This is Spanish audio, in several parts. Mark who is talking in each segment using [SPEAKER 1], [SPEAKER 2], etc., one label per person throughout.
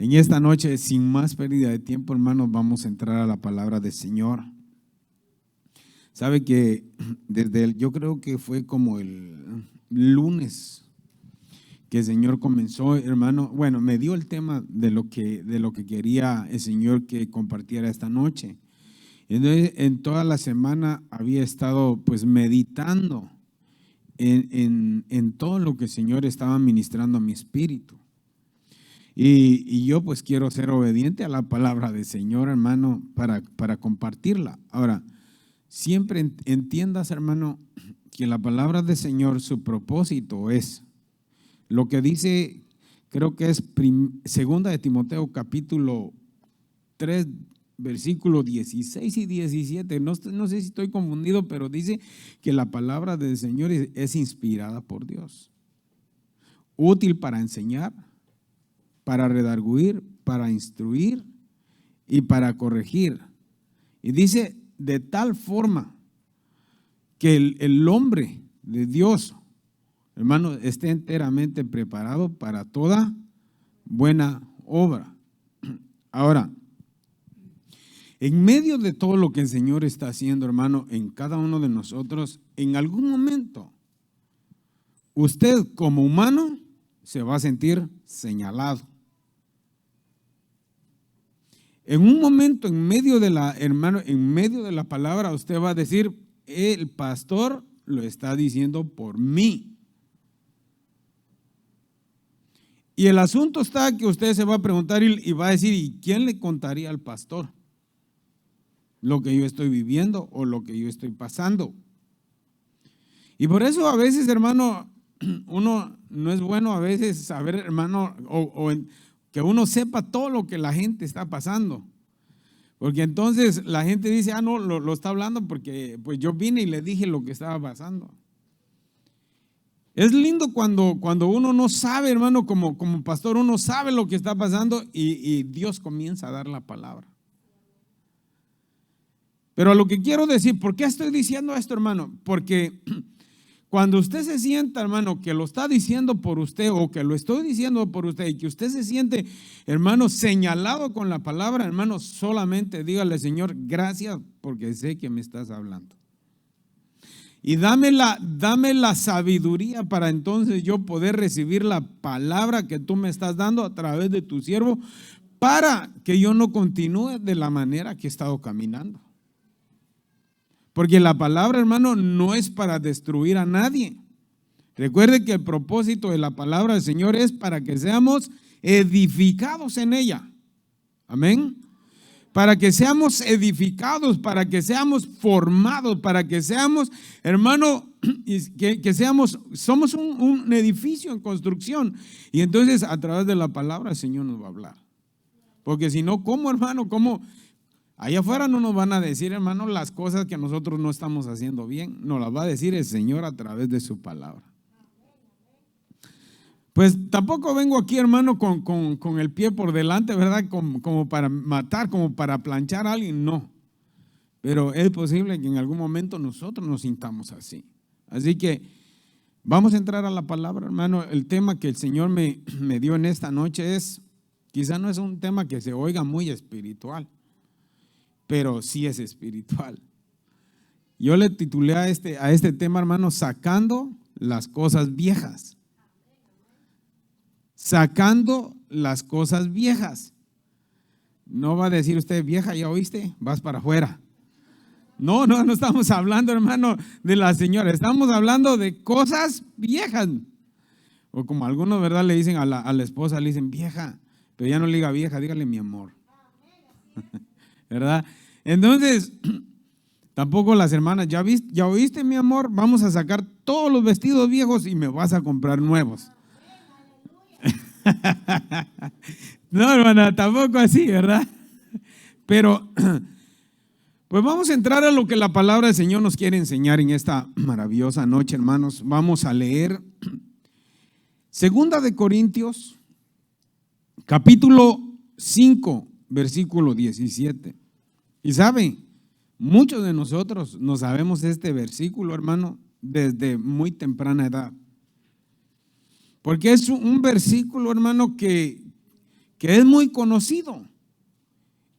[SPEAKER 1] En esta noche, sin más pérdida de tiempo, hermanos, vamos a entrar a la palabra del Señor. Sabe que yo creo que fue como el lunes que el Señor comenzó, hermano. Bueno, me dio el tema de lo que quería el Señor que compartiera esta noche. Entonces, en toda la semana había estado pues meditando en todo lo que el Señor estaba ministrando a mi espíritu. Y yo pues quiero ser obediente a la palabra del Señor, hermano, para compartirla. Ahora, siempre entiendas, hermano, que la palabra del Señor, su propósito es lo que dice, creo que es segunda de Timoteo capítulo 3, versículos 16 y 17. No sé si estoy confundido, pero dice que la palabra del Señor es inspirada por Dios, útil para enseñar, para redarguir, para instruir y para corregir. Y dice de tal forma que el hombre de Dios, hermano, esté enteramente preparado para toda buena obra. Ahora, en medio de todo lo que el Señor está haciendo, hermano, en cada uno de nosotros, en algún momento, usted como humano se va a sentir señalado. En un momento, en medio de la palabra, usted va a decir, el pastor lo está diciendo por mí. Y el asunto está que usted se va a preguntar y va a decir, ¿y quién le contaría al pastor lo que yo estoy viviendo o lo que yo estoy pasando? Y por eso a veces, hermano, uno no es bueno a veces saber, hermano, que uno sepa todo lo que la gente está pasando. Porque entonces la gente dice, no, lo está hablando porque pues yo vine y le dije lo que estaba pasando. Es lindo cuando uno no sabe, hermano, como pastor, uno sabe lo que está pasando y Dios comienza a dar la palabra. Pero lo que quiero decir, ¿por qué estoy diciendo esto, hermano? Porque cuando usted se sienta, hermano, que lo está diciendo por usted o que lo estoy diciendo por usted y que usted se siente, hermano, señalado con la palabra, hermano, solamente dígale, Señor, gracias porque sé que me estás hablando. Y dame la sabiduría para entonces yo poder recibir la palabra que tú me estás dando a través de tu siervo para que yo no continúe de la manera que he estado caminando. Porque la palabra, hermano, no es para destruir a nadie. Recuerde que el propósito de la palabra del Señor es para que seamos edificados en ella. Amén. Para que seamos edificados, para que seamos formados, para que seamos, hermano, somos un edificio en construcción. Y entonces a través de la palabra el Señor nos va a hablar. Porque si no, ¿cómo, hermano? ¿Cómo? Allá afuera no nos van a decir, hermano, las cosas que nosotros no estamos haciendo bien. Nos las va a decir el Señor a través de su palabra. Pues tampoco vengo aquí, hermano, con el pie por delante, ¿verdad? Como para matar, como para planchar a alguien, no. Pero es posible que en algún momento nosotros nos sintamos así. Así que vamos a entrar a la palabra, hermano. El tema que el Señor me dio en esta noche quizá no es un tema que se oiga muy espiritual, pero sí es espiritual. Yo le titulé a este tema, hermano, sacando las cosas viejas. Sacando las cosas viejas. No va a decir usted, vieja, ¿ya oíste? Vas para afuera. No estamos hablando, hermano, de la señora. Estamos hablando de cosas viejas. O como algunos, ¿verdad? Le dicen a la esposa, le dicen vieja, pero ya no le diga vieja, dígale mi amor. ¿Verdad? Entonces, tampoco las hermanas, ¿ya oíste, mi amor? Vamos a sacar todos los vestidos viejos y me vas a comprar nuevos. No, hermana, tampoco así, ¿verdad? Pero, pues vamos a entrar a lo que la palabra del Señor nos quiere enseñar en esta maravillosa noche, hermanos. Vamos a leer Segunda de Corintios, capítulo 5, versículo 17. Y saben, muchos de nosotros no sabemos este versículo, hermano, desde muy temprana edad. Porque es un versículo, hermano, que que es muy conocido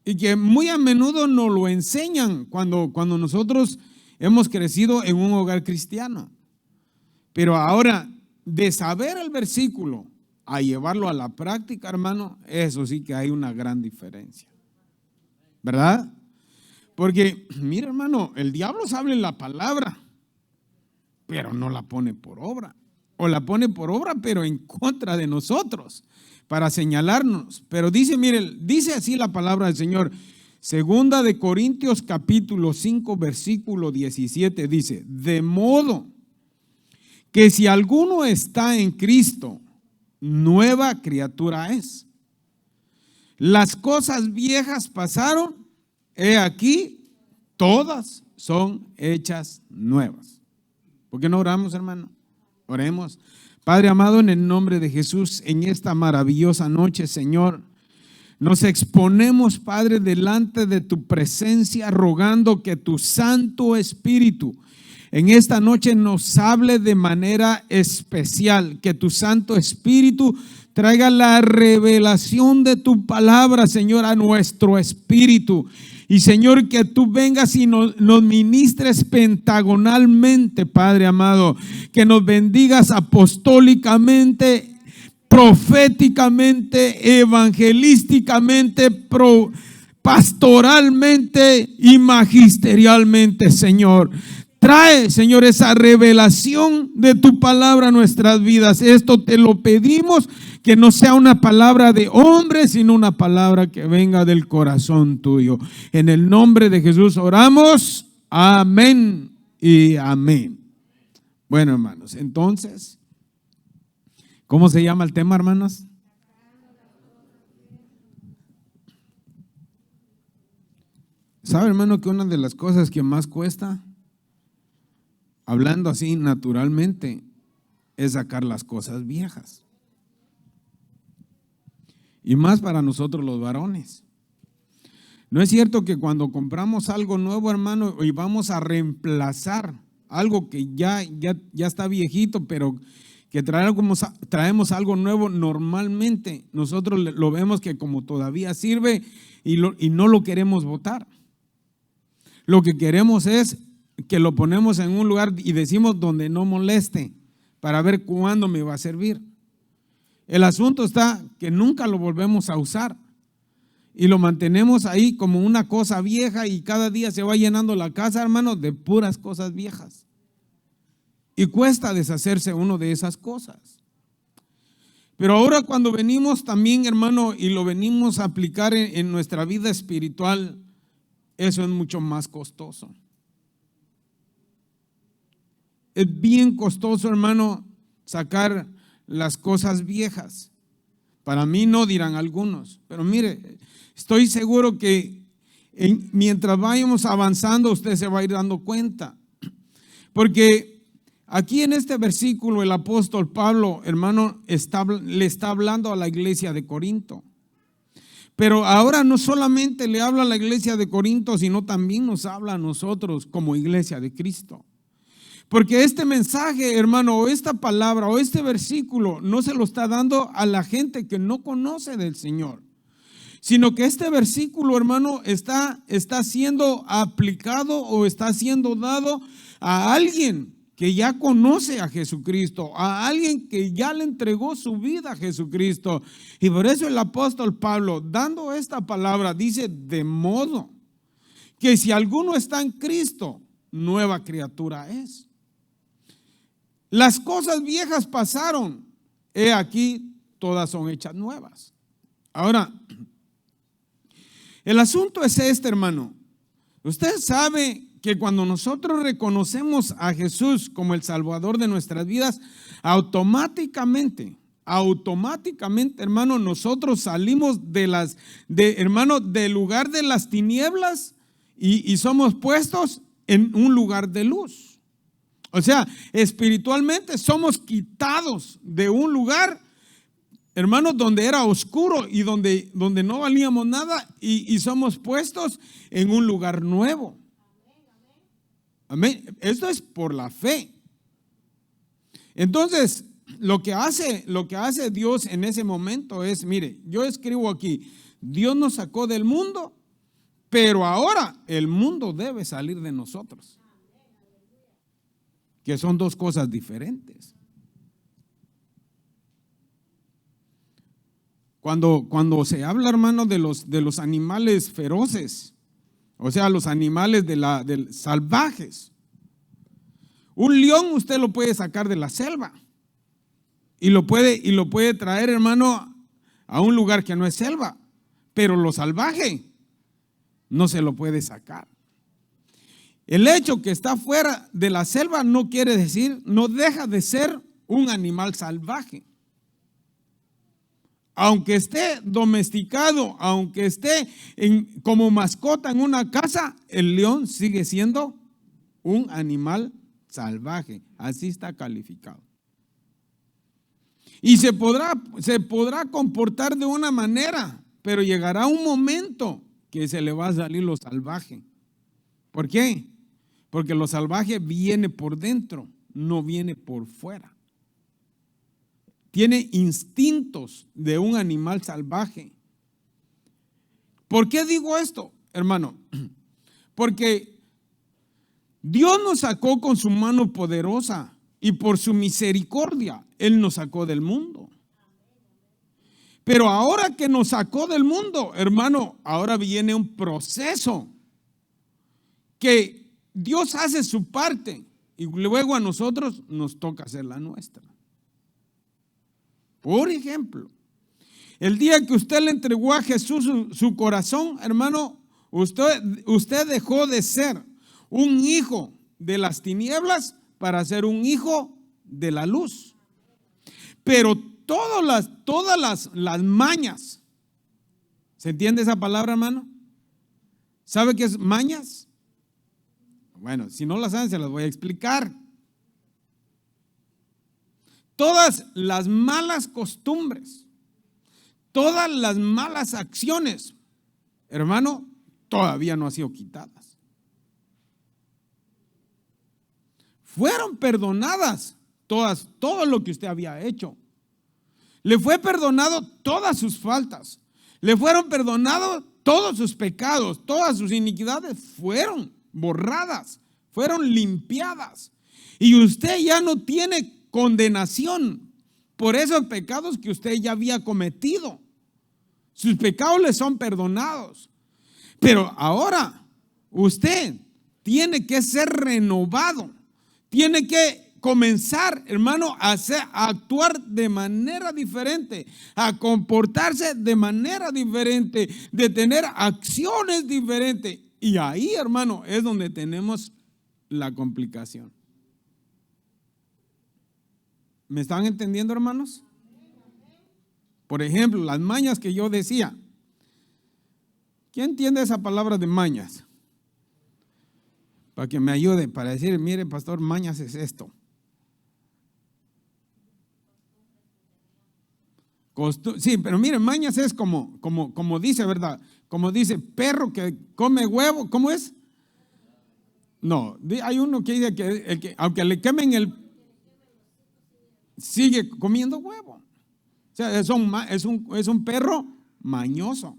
[SPEAKER 1] y que muy a menudo nos lo enseñan cuando nosotros hemos crecido en un hogar cristiano. Pero ahora, de saber el versículo a llevarlo a la práctica, hermano, eso sí que hay una gran diferencia, ¿verdad? Porque, mira, hermano, el diablo sabe la palabra, pero no la pone por obra. O la pone por obra, pero en contra de nosotros, para señalarnos. Pero dice, mire, dice así la palabra del Señor. Segunda de Corintios capítulo 5, versículo 17, dice: de modo que si alguno está en Cristo, nueva criatura es. Las cosas viejas pasaron, he aquí, todas son hechas nuevas. ¿Por qué no oramos, hermano? Oremos. Padre amado, en el nombre de Jesús, en esta maravillosa noche, Señor, nos exponemos, Padre, delante de tu presencia, rogando que tu Santo Espíritu en esta noche nos hable de manera especial, que tu Santo Espíritu traiga la revelación de tu palabra, Señor, a nuestro espíritu. Y Señor, que tú vengas y nos ministres pentagonalmente, Padre amado, que nos bendigas apostólicamente, proféticamente, evangelísticamente, pastoralmente y magisterialmente, Señor. Trae, Señor, esa revelación de tu palabra a nuestras vidas. Esto te lo pedimos, que no sea una palabra de hombre, sino una palabra que venga del corazón tuyo. En el nombre de Jesús oramos. Amén y amén. Bueno, hermanos, entonces, ¿cómo se llama el tema, hermanos? ¿Sabe, hermano, que una de las cosas que más cuesta, hablando así naturalmente, es sacar las cosas viejas? Y más para nosotros los varones. ¿No es cierto que cuando compramos algo nuevo, hermano, y vamos a reemplazar algo que ya está viejito, pero que traemos algo nuevo, normalmente nosotros lo vemos que como todavía sirve y no lo queremos botar? Lo que queremos es que lo ponemos en un lugar y decimos donde no moleste, para ver cuándo me va a servir. El asunto está que nunca lo volvemos a usar y lo mantenemos ahí como una cosa vieja, y cada día se va llenando la casa, hermano, de puras cosas viejas. Y cuesta deshacerse uno de esas cosas. Pero ahora cuando venimos también, hermano, y lo venimos a aplicar en nuestra vida espiritual, eso es mucho más costoso. Es bien costoso, hermano, sacar las cosas viejas. Para mí no, dirán algunos, pero mire, estoy seguro que mientras vayamos avanzando, usted se va a ir dando cuenta. Porque aquí en este versículo el apóstol Pablo, hermano, le está hablando a la iglesia de Corinto. Pero ahora no solamente le habla a la iglesia de Corinto, sino también nos habla a nosotros como iglesia de Cristo. Porque este mensaje, hermano, o esta palabra, o este versículo, no se lo está dando a la gente que no conoce del Señor, sino que este versículo, hermano, está siendo aplicado o está siendo dado a alguien que ya conoce a Jesucristo, a alguien que ya le entregó su vida a Jesucristo. Y por eso el apóstol Pablo, dando esta palabra, dice: de modo que si alguno está en Cristo, nueva criatura es. Las cosas viejas pasaron, he aquí, todas son hechas nuevas. Ahora, el asunto es este, hermano. Usted sabe que cuando nosotros reconocemos a Jesús como el Salvador de nuestras vidas, automáticamente, hermano, nosotros salimos hermano, del lugar de las tinieblas y somos puestos en un lugar de luz. O sea, espiritualmente somos quitados de un lugar, hermanos, donde era oscuro y donde no valíamos nada, y somos puestos en un lugar nuevo. Amén. Esto es por la fe. Entonces, lo que hace Dios en ese momento es, mire, yo escribo aquí, Dios nos sacó del mundo, pero ahora el mundo debe salir de nosotros, que son dos cosas diferentes. Cuando se habla, hermano, de los animales feroces, o sea, los animales salvajes, un león usted lo puede sacar de la selva y lo puede traer, hermano, a un lugar que no es selva, pero lo salvaje no se lo puede sacar. El hecho que está fuera de la selva no quiere decir, no deja de ser un animal salvaje. Aunque esté domesticado, aunque esté como mascota en una casa, el león sigue siendo un animal salvaje. Así está calificado. Y se podrá comportar de una manera, pero llegará un momento que se le va a salir lo salvaje. ¿Por qué? Porque lo salvaje viene por dentro, no viene por fuera. Tiene instintos de un animal salvaje. ¿Por qué digo esto, hermano? Porque Dios nos sacó con su mano poderosa y por su misericordia Él nos sacó del mundo. Pero ahora que nos sacó del mundo, hermano, ahora viene un proceso que Dios hace su parte y luego a nosotros nos toca hacer la nuestra. Por ejemplo, el día que usted le entregó a Jesús su corazón, hermano, usted dejó de ser un hijo de las tinieblas para ser un hijo de la luz. Pero todas las mañas, ¿se entiende esa palabra, hermano? ¿Sabe qué es mañas? Bueno, si no las saben, se las voy a explicar. Todas las malas costumbres, todas las malas acciones, hermano, todavía no han sido quitadas. Fueron perdonadas todo lo que usted había hecho. Le fue perdonado todas sus faltas. Le fueron perdonados todos sus pecados, todas sus iniquidades fueron borradas, fueron limpiadas. Y usted ya no tiene condenación por esos pecados que usted ya había cometido. Sus pecados le son perdonados. Pero ahora usted tiene que ser renovado. Tiene que comenzar, hermano, a actuar de manera diferente, a comportarse de manera diferente, de tener acciones diferentes. Y ahí, hermano, es donde tenemos la complicación. ¿Me están entendiendo, hermanos? Por ejemplo, las mañas que yo decía. ¿Quién entiende esa palabra de mañas? Para que me ayude, para decir, mire, pastor, mañas es esto. Sí, pero miren, mañas es como dice, ¿verdad? Como dice, perro que come huevo, ¿cómo es? No, hay uno que dice que aunque le quemen sigue comiendo huevo. O sea, es un perro mañoso.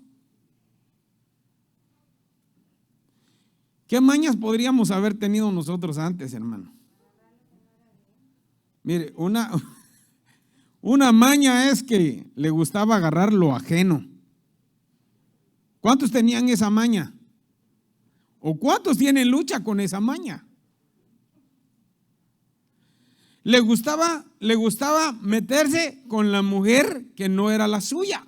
[SPEAKER 1] ¿Qué mañas podríamos haber tenido nosotros antes, hermano? Mire, una maña es que le gustaba agarrar lo ajeno. ¿Cuántos tenían esa maña? ¿O cuántos tienen lucha con esa maña? Le gustaba meterse con la mujer que no era la suya.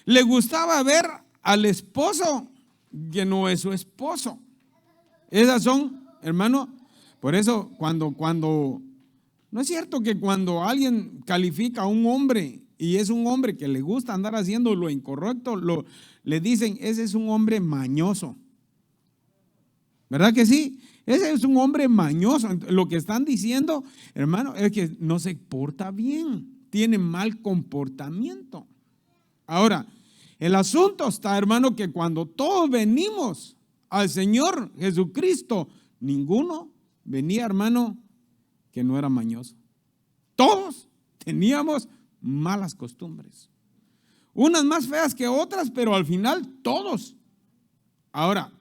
[SPEAKER 1] Le gustaba ver al esposo que no es su esposo. Esas son, hermano, por eso cuando no es cierto que cuando alguien califica a un hombre y es un hombre que le gusta andar haciendo lo incorrecto, le dicen, ese es un hombre mañoso. ¿Verdad que sí? Ese es un hombre mañoso. Lo que están diciendo, hermano, es que no se porta bien, tiene mal comportamiento. Ahora, el asunto está, hermano, que cuando todos venimos al Señor Jesucristo, ninguno venía, hermano, que no era mañoso. Todos teníamos malas costumbres. Unas más feas que otras, pero al final todos. Ahora,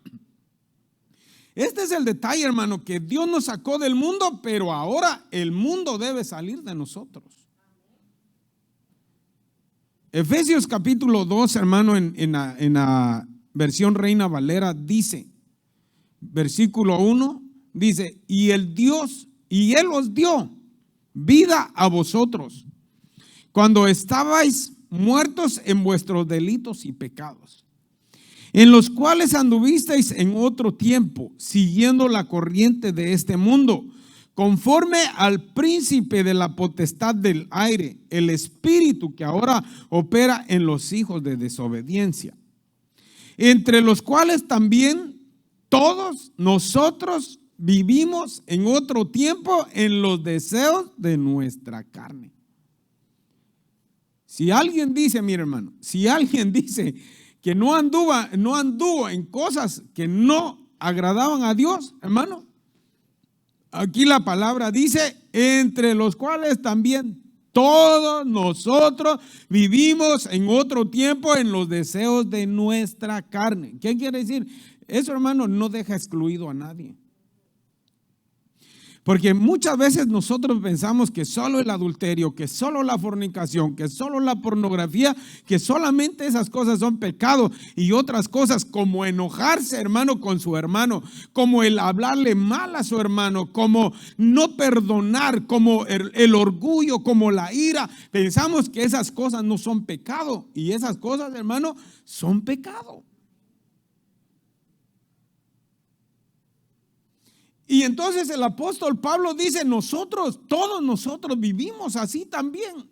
[SPEAKER 1] este es el detalle, hermano, que Dios nos sacó del mundo, pero ahora el mundo debe salir de nosotros. Efesios capítulo 2, hermano, en la versión Reina Valera dice, versículo 1, dice, y Él os dio vida a vosotros cuando estabais muertos en vuestros delitos y pecados, en los cuales anduvisteis en otro tiempo, siguiendo la corriente de este mundo, conforme al príncipe de la potestad del aire, el espíritu que ahora opera en los hijos de desobediencia, entre los cuales también todos nosotros vivimos en otro tiempo en los deseos de nuestra carne. Si alguien dice, mire hermano, si alguien dice que no anduvo en cosas que no agradaban a Dios, hermano, aquí la palabra dice, entre los cuales también todos nosotros vivimos en otro tiempo en los deseos de nuestra carne. ¿Qué quiere decir? Eso, hermano, no deja excluido a nadie. Porque muchas veces nosotros pensamos que solo el adulterio, que solo la fornicación, que solo la pornografía, que solamente esas cosas son pecado, y otras cosas como enojarse, hermano, con su hermano, como el hablarle mal a su hermano, como no perdonar, como el orgullo, como la ira. Pensamos que esas cosas no son pecado, y esas cosas, hermano, son pecado. Y entonces el apóstol Pablo dice, todos nosotros vivimos así también.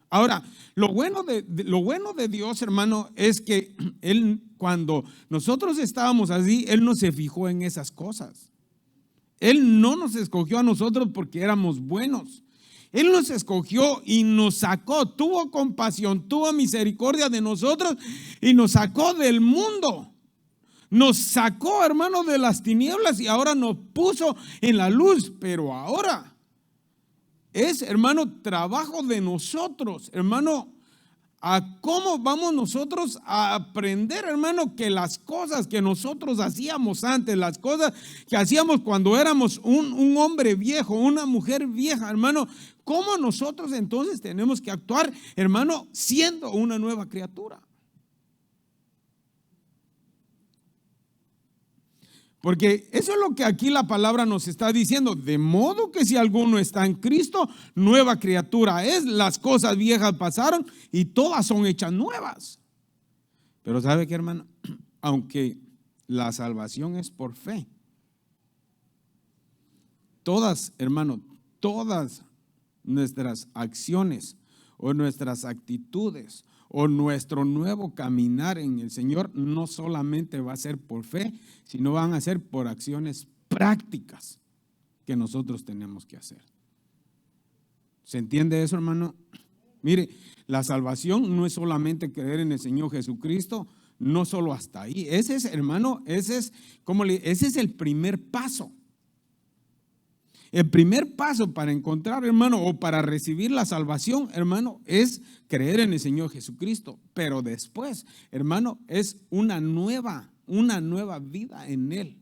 [SPEAKER 1] Ahora, lo bueno de Dios, hermano, es que Él, cuando nosotros estábamos así, Él no se fijó en esas cosas. Él no nos escogió a nosotros porque éramos buenos. Él nos escogió y nos sacó, tuvo compasión, tuvo misericordia de nosotros y nos sacó del mundo. Nos sacó, hermano, de las tinieblas y ahora nos puso en la luz. Pero ahora es, hermano, trabajo de nosotros, hermano, a cómo vamos nosotros a aprender, hermano, que las cosas que nosotros hacíamos antes, las cosas que hacíamos cuando éramos un hombre viejo, una mujer vieja, hermano, cómo nosotros entonces tenemos que actuar, hermano, siendo una nueva criatura. Porque eso es lo que aquí la palabra nos está diciendo. De modo que si alguno está en Cristo, nueva criatura es. Las cosas viejas pasaron y todas son hechas nuevas. Pero ¿sabe qué, hermano? Aunque la salvación es por fe, todas, hermano, todas nuestras acciones o nuestras actitudes o nuestro nuevo caminar en el Señor no solamente va a ser por fe, sino van a ser por acciones prácticas que nosotros tenemos que hacer. ¿Se entiende eso, hermano? Mire, la salvación no es solamente creer en el Señor Jesucristo, no solo hasta ahí. Ese es, hermano, ese es el primer paso. El primer paso para encontrar, hermano, o para recibir la salvación, hermano, es creer en el Señor Jesucristo. Pero después, hermano, es una nueva vida en Él.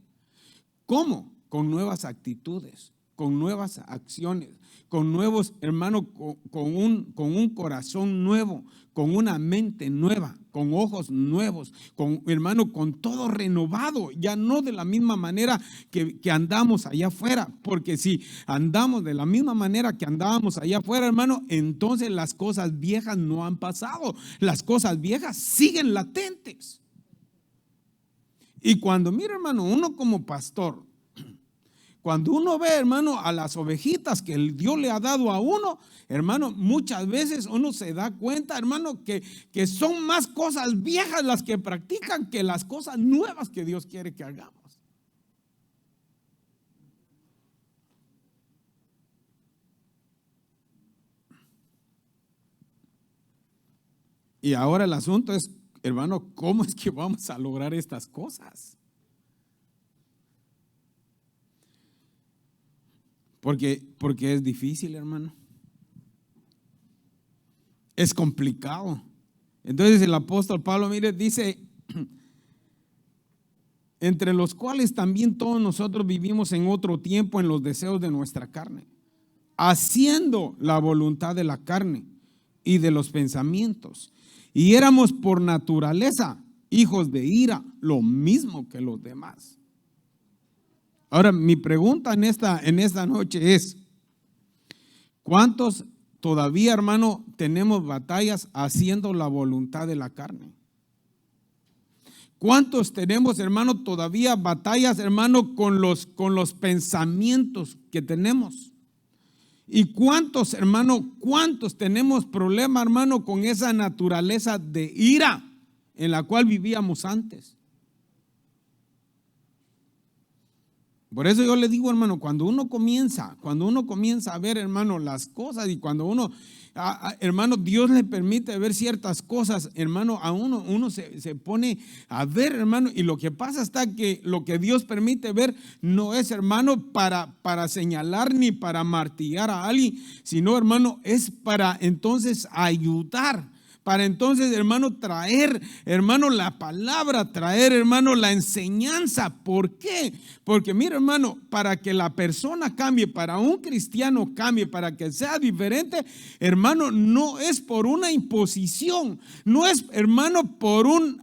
[SPEAKER 1] ¿Cómo? Con nuevas actitudes, con nuevas acciones, con nuevos, hermano, con un corazón nuevo, con una mente nueva, con ojos nuevos, hermano, con todo renovado, ya no de la misma manera que andamos allá afuera, porque si andamos de la misma manera que andábamos allá afuera, hermano, entonces las cosas viejas no han pasado, las cosas viejas siguen latentes. Y cuando, mira, hermano, uno como pastor, cuando uno ve, hermano, a las ovejitas que Dios le ha dado a uno, hermano, muchas veces uno se da cuenta, hermano, que son más cosas viejas las que practican que las cosas nuevas que Dios quiere que hagamos. Y ahora el asunto es, hermano, ¿cómo es que vamos a lograr estas cosas? Porque es difícil, hermano. Es complicado. Entonces el apóstol Pablo, mire, dice, entre los cuales también todos nosotros vivimos en otro tiempo en los deseos de nuestra carne, haciendo la voluntad de la carne y de los pensamientos. Y éramos por naturaleza hijos de ira, lo mismo que los demás. Ahora, mi pregunta en esta noche es, ¿cuántos todavía, hermano, tenemos batallas haciendo la voluntad de la carne? ¿Cuántos tenemos, hermano, todavía batallas, hermano, con los pensamientos que tenemos? ¿Y cuántos, hermano, cuántos tenemos problema, hermano, con esa naturaleza de ira en la cual vivíamos antes? Por eso yo le digo, hermano, cuando uno comienza a ver, hermano, las cosas, y cuando uno, hermano, Dios le permite ver ciertas cosas, hermano, a uno se pone a ver, hermano, y lo que pasa está que lo que Dios permite ver no es, hermano, para señalar ni para martillar a alguien, sino, hermano, es para entonces ayudar. Para entonces, hermano, traer, hermano, la palabra, traer, hermano, la enseñanza. ¿Por qué? Porque mira, hermano, para que la persona cambie, para un cristiano cambie, para que sea diferente, hermano, no es por una imposición, no es, hermano, por un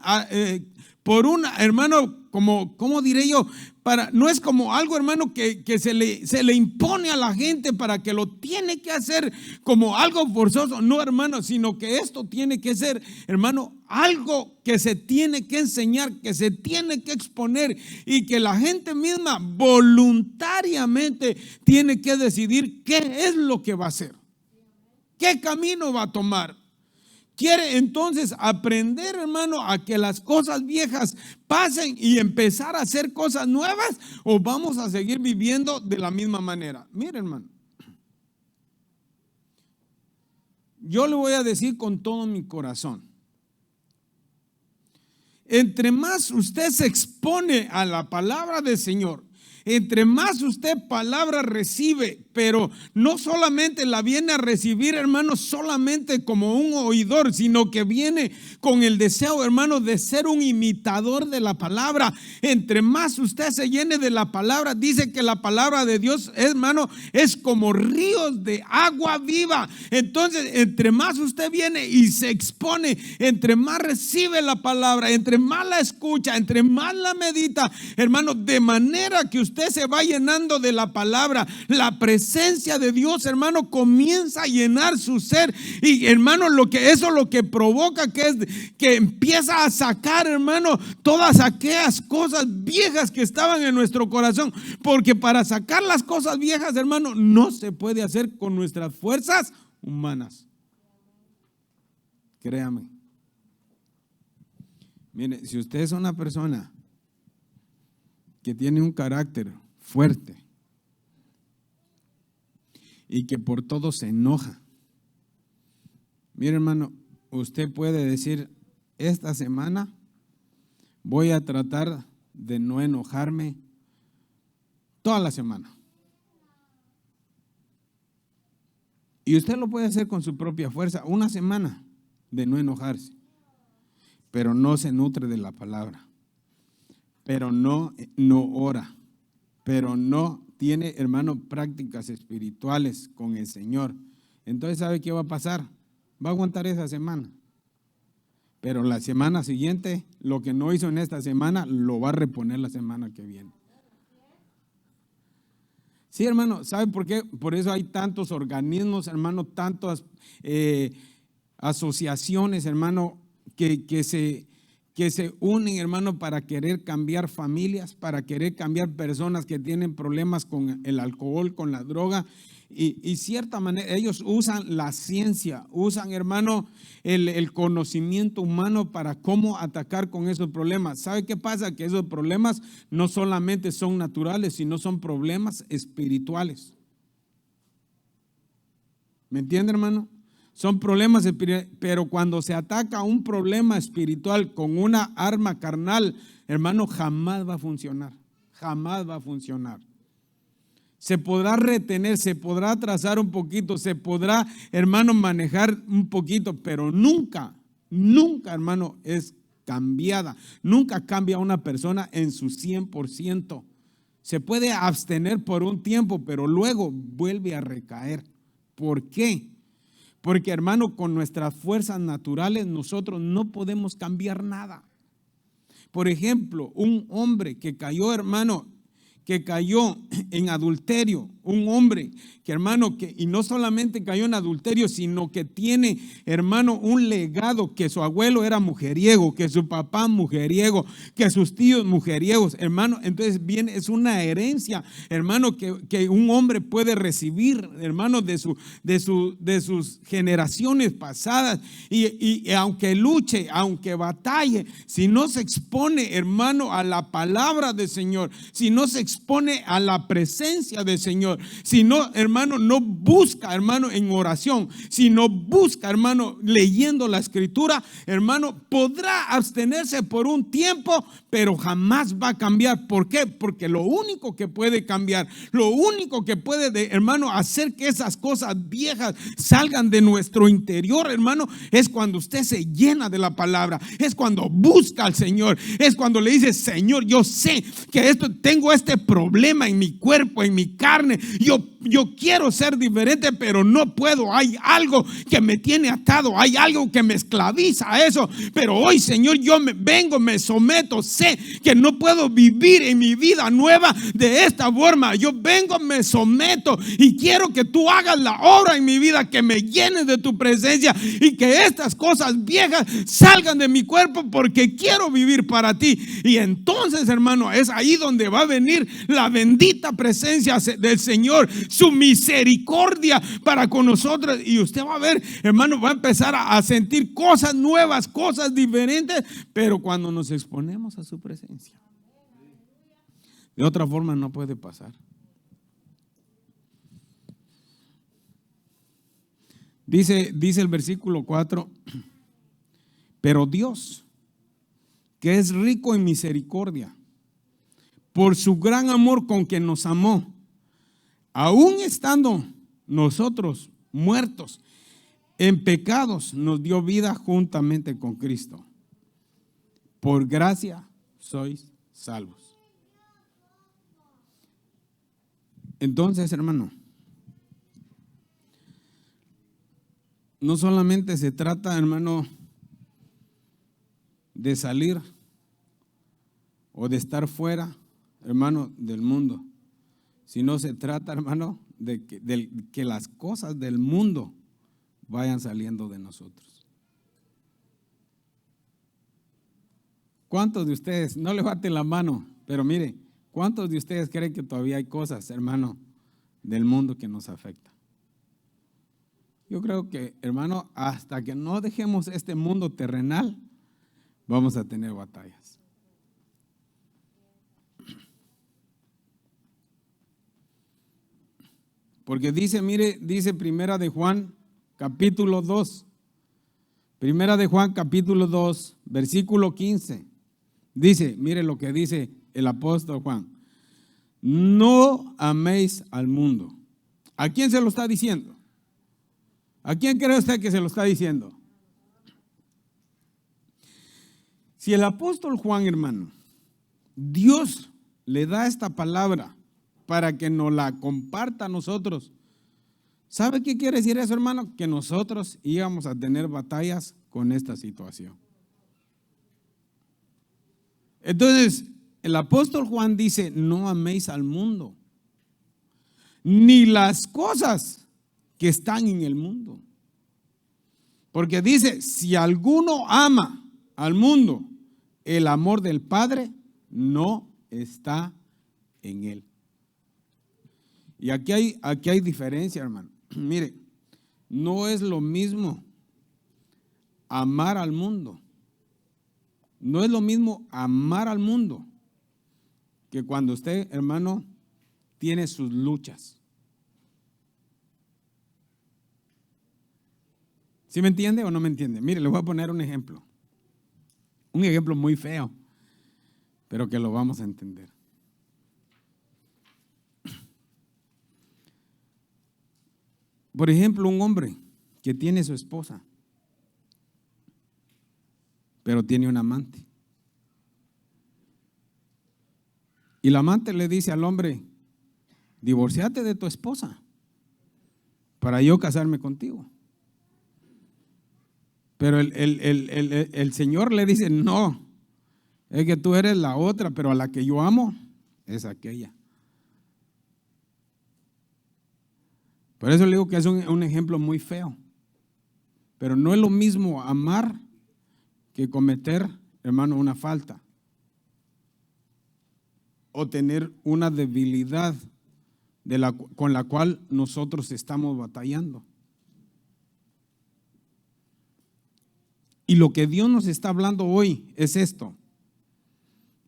[SPEAKER 1] hermano, ¿cómo diré yo? No es como algo, hermano, que se le impone a la gente para que lo tiene que hacer como algo forzoso. No, hermano, sino que esto tiene que ser, hermano, algo que se tiene que enseñar, que se tiene que exponer y que la gente misma voluntariamente tiene que decidir qué es lo que va a hacer, qué camino va a tomar. Quiere entonces aprender, hermano, a que las cosas viejas pasen y empezar a hacer cosas nuevas, o vamos a seguir viviendo de la misma manera. Mire, hermano, yo le voy a decir con todo mi corazón, entre más usted se expone a la palabra del Señor, entre más usted palabra recibe, pero no solamente la viene a recibir, hermano, solamente como un oidor, sino que viene con el deseo, hermano, de ser un imitador de la palabra. Entre más usted se llene de la palabra, dice que la palabra de Dios, hermano, es como ríos de agua viva. Entonces, entre más usted viene y se expone, entre más recibe la palabra, entre más la escucha, entre más la medita, hermano, de manera que usted se va llenando de la palabra, la presencia de Dios, hermano, comienza a llenar su ser. Y, hermano, eso lo que provoca que empieza a sacar, hermano, todas aquellas cosas viejas que estaban en nuestro corazón. Porque para sacar las cosas viejas, hermano, no se puede hacer con nuestras fuerzas humanas. Créame. Mire, si usted es una persona que tiene un carácter fuerte y que por todo se enoja, mire, hermano, usted puede decir: esta semana voy a tratar de no enojarme toda la semana. Y usted lo puede hacer con su propia fuerza, una semana de no enojarse, pero no se nutre de la palabra, pero no ora, pero no tiene, hermano, prácticas espirituales con el Señor. Entonces, ¿sabe qué va a pasar? Va a aguantar esa semana, pero la semana siguiente, lo que no hizo en esta semana, lo va a reponer la semana que viene. Sí, hermano, ¿sabe por qué? Por eso hay tantos organismos, hermano, tantas asociaciones, hermano, que se unen, hermano, para querer cambiar familias, para querer cambiar personas que tienen problemas con el alcohol, con la droga. Y cierta manera, ellos usan la ciencia, usan, hermano, el conocimiento humano para cómo atacar con esos problemas. ¿Sabe qué pasa? Que esos problemas no solamente son naturales, sino son problemas espirituales. ¿Me entiende, hermano? Son problemas espirituales, pero cuando se ataca un problema espiritual con una arma carnal, hermano, jamás va a funcionar, jamás va a funcionar. se podrá retener, se podrá atrasar un poquito, se podrá, hermano, manejar un poquito, pero nunca, nunca, hermano, es cambiada. Nunca cambia una persona en su 100%. Se puede abstener por un tiempo, pero luego vuelve a recaer. ¿Por qué? Porque, hermano, con nuestras fuerzas naturales nosotros no podemos cambiar nada. Por ejemplo, un hombre que cayó, hermano, que cayó en adulterio, un hombre que, hermano, que y no solamente cayó en adulterio, sino que tiene, hermano, un legado, que su abuelo era mujeriego, que su papá mujeriego, que sus tíos mujeriegos, hermano. Entonces viene, es una herencia, hermano, que un hombre puede recibir, hermano, de sus generaciones pasadas. Y aunque luche, aunque batalle, si no se expone, hermano, a la palabra del Señor, si no se expone a la presencia del Señor, si no, hermano, no busca, hermano, en oración, si no busca, hermano, leyendo la escritura, hermano, podrá abstenerse por un tiempo, pero jamás va a cambiar. ¿Por qué? Porque lo único que puede cambiar, lo único que puede, hermano, hacer que esas cosas viejas salgan de nuestro interior, hermano, es cuando usted se llena de la palabra, es cuando busca al Señor, es cuando le dice: Señor, yo sé que tengo este problema en mi cuerpo, en mi carne, yo quiero ser diferente, pero no puedo. Hay algo que me tiene atado, hay algo que me esclaviza a eso. Pero hoy, Señor, yo me someto. Sé que no puedo vivir en mi vida nueva de esta forma. Yo vengo, me someto y quiero que tú hagas la obra en mi vida, que me llenes de tu presencia y que estas cosas viejas salgan de mi cuerpo, porque quiero vivir para ti. Y entonces, hermano, es ahí donde va a venir la bendita presencia del Señor, su misericordia para con nosotros. Y usted va a ver, hermano, va a empezar a sentir cosas nuevas, cosas diferentes, pero cuando nos exponemos a su presencia. De otra forma no puede pasar. Dice el versículo 4: pero Dios, que es rico en misericordia, por su gran amor con que nos amó, aún estando nosotros muertos en pecados, nos dio vida juntamente con Cristo. Por gracia sois salvos. Entonces, hermano, no solamente se trata, hermano, de salir o de estar fuera, hermano, del mundo, sino se trata, hermano, de que las cosas del mundo vayan saliendo de nosotros. ¿Cuántos de ustedes, no levanten la mano, pero mire, cuántos de ustedes creen que todavía hay cosas, hermano, del mundo que nos afectan? Yo creo que, hermano, hasta que no dejemos este mundo terrenal, vamos a tener batallas. Porque dice, mire, dice Primera de Juan, capítulo 2. Primera de Juan, capítulo 2, versículo 15. Dice, mire lo que dice el apóstol Juan: no améis al mundo. ¿A quién se lo está diciendo? ¿A quién cree usted que se lo está diciendo? Si el apóstol Juan, hermano, Dios le da esta palabra para que nos la comparta a nosotros, ¿sabe qué quiere decir eso, hermano? Que nosotros íbamos a tener batallas con esta situación. Entonces, el apóstol Juan dice: no améis al mundo, ni las cosas que están en el mundo. Porque dice: si alguno ama al mundo, el amor del Padre no está en él. Y aquí hay diferencia, hermano. Mire, no es lo mismo amar al mundo. No es lo mismo amar al mundo que cuando usted, hermano, tiene sus luchas. ¿Sí me entiende o no me entiende? Mire, le voy a poner un ejemplo. Un ejemplo muy feo, pero que lo vamos a entender. Por ejemplo, un hombre que tiene su esposa, pero tiene un amante. Y la amante le dice al hombre: divorciate de tu esposa para yo casarme contigo. Pero el Señor le dice: no, es que tú eres la otra, pero a la que yo amo es aquella. Por eso le digo que es un ejemplo muy feo. Pero no es lo mismo amar que cometer, hermano, una falta o tener una debilidad con la cual nosotros estamos batallando. Y lo que Dios nos está hablando hoy es esto.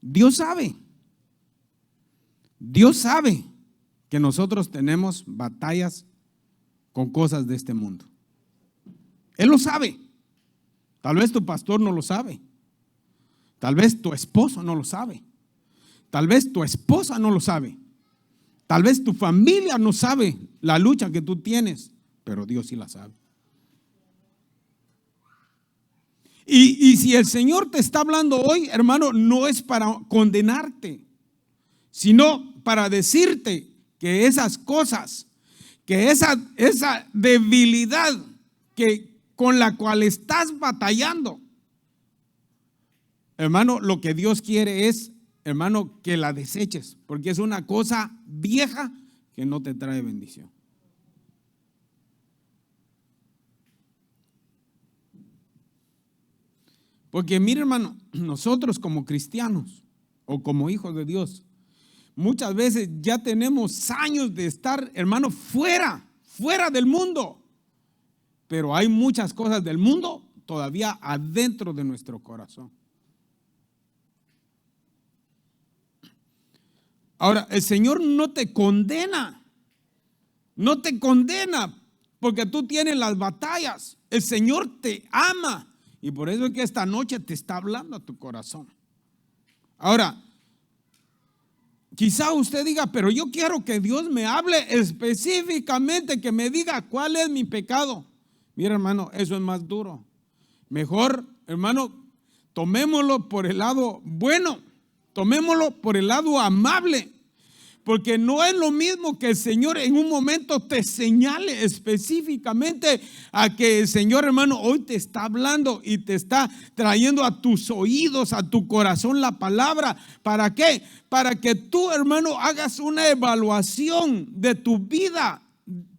[SPEAKER 1] Dios sabe que nosotros tenemos batallas con cosas de este mundo. Él lo sabe. Tal vez tu pastor no lo sabe. Tal vez tu esposo no lo sabe. Tal vez tu esposa no lo sabe. Tal vez tu familia no sabe la lucha que tú tienes, pero Dios sí la sabe. Y si el Señor te está hablando hoy, hermano, no es para condenarte, sino para decirte que esas cosas, que esa debilidad con la cual estás batallando, hermano, lo que Dios quiere es, hermano, que la deseches, porque es una cosa vieja que no te trae bendición. Porque mire, hermano, nosotros como cristianos o como hijos de Dios, muchas veces ya tenemos años de estar, hermano, fuera del mundo. Pero hay muchas cosas del mundo todavía adentro de nuestro corazón. Ahora, el Señor no te condena porque tú tienes las batallas. El Señor te ama y por eso es que esta noche te está hablando a tu corazón. Ahora, quizá usted diga: pero yo quiero que Dios me hable específicamente, que me diga cuál es mi pecado. Mira, hermano, eso es más duro. Mejor, hermano, tomémoslo por el lado bueno, tomémoslo por el lado amable, porque no es lo mismo que el Señor en un momento te señale específicamente a que el Señor, hermano, hoy te está hablando y te está trayendo a tus oídos, a tu corazón la palabra. ¿Para qué? Para que tú, hermano, hagas una evaluación de tu vida.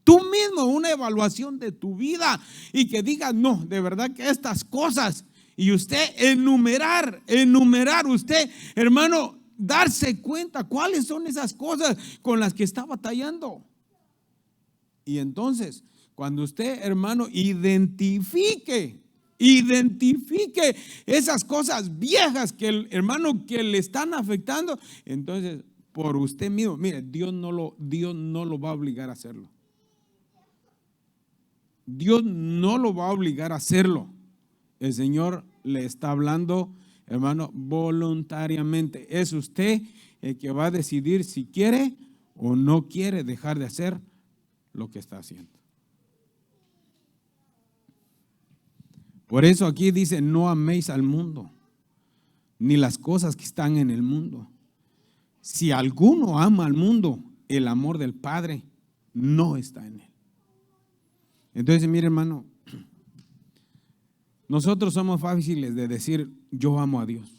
[SPEAKER 1] Tú mismo, una evaluación de tu vida y que digas: no, de verdad que estas cosas, y usted enumerar usted, hermano, darse cuenta cuáles son esas cosas con las que está batallando. Y entonces, cuando usted, hermano, identifique esas cosas viejas que hermano, que le están afectando, entonces por usted mismo, mire, Dios no lo va a obligar a hacerlo. Dios no lo va a obligar a hacerlo. El Señor le está hablando, hermano, voluntariamente. Es usted el que va a decidir si quiere o no quiere dejar de hacer lo que está haciendo. Por eso aquí dice: no améis al mundo, ni las cosas que están en el mundo. Si alguno ama al mundo, el amor del Padre no está en él. Entonces, mire, hermano, nosotros somos fáciles de decir: yo amo a Dios,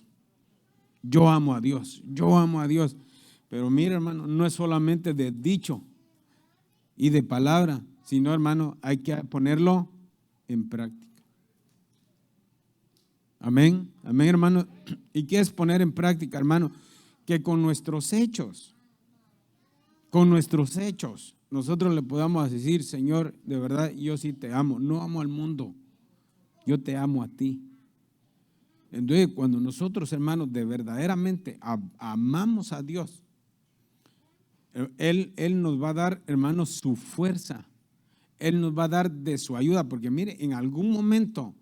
[SPEAKER 1] yo amo a Dios, yo amo a Dios. Pero mire, hermano, no es solamente de dicho y de palabra, sino, hermano, hay que ponerlo en práctica. Amén, amén, hermano. ¿Y qué es poner en práctica, hermano? Que con nuestros hechos, nosotros le podamos decir: Señor, de verdad, yo sí te amo. No amo al mundo, yo te amo a ti. Entonces, cuando nosotros, hermanos, de verdaderamente amamos a Dios, Él nos va a dar, hermanos, su fuerza. Él nos va a dar de su ayuda, porque mire, en algún momento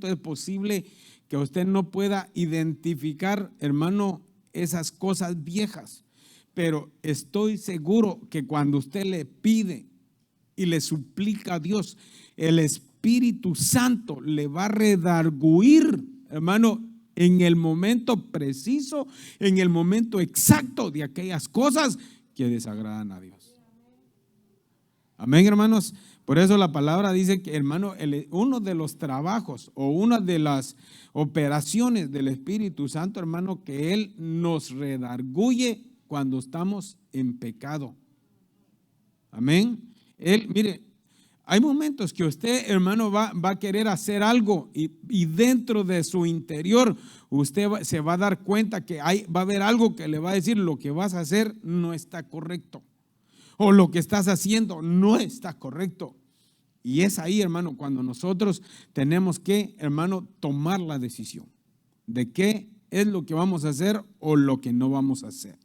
[SPEAKER 1] es posible que usted no pueda identificar, hermano, esas cosas viejas. Pero estoy seguro que cuando usted le pide y le suplica a Dios, el Espíritu Santo le va a redarguir, hermano, en el momento preciso, en el momento exacto de aquellas cosas que desagradan a Dios. Amén, hermanos. Por eso la palabra dice que, hermano, uno de los trabajos o una de las operaciones del Espíritu Santo, hermano, que Él nos redarguye cuando estamos en pecado. Amén. Él, mire, hay momentos que usted, hermano, va a querer hacer algo y dentro de su interior usted se va a dar cuenta que va a haber algo que le va a decir: lo que vas a hacer no está correcto, o lo que estás haciendo no está correcto. Y es ahí, hermano, cuando nosotros tenemos que, hermano, tomar la decisión de qué es lo que vamos a hacer o lo que no vamos a hacer.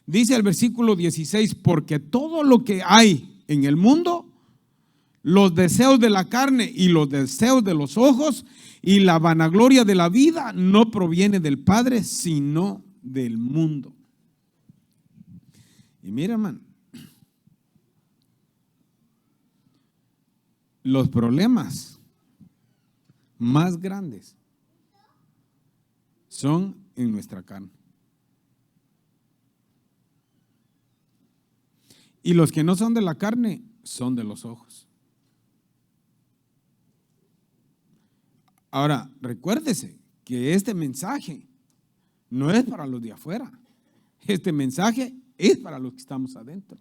[SPEAKER 1] Dice el versículo 16, porque todo lo que hay en el mundo, los deseos de la carne y los deseos de los ojos y la vanagloria de la vida no proviene del Padre, sino del mundo. Y mira, hermano, los problemas más grandes son en nuestra carne. Y los que no son de la carne son de los ojos. Ahora, recuérdese que este mensaje no es para los de afuera. Este mensaje es para los que estamos adentro.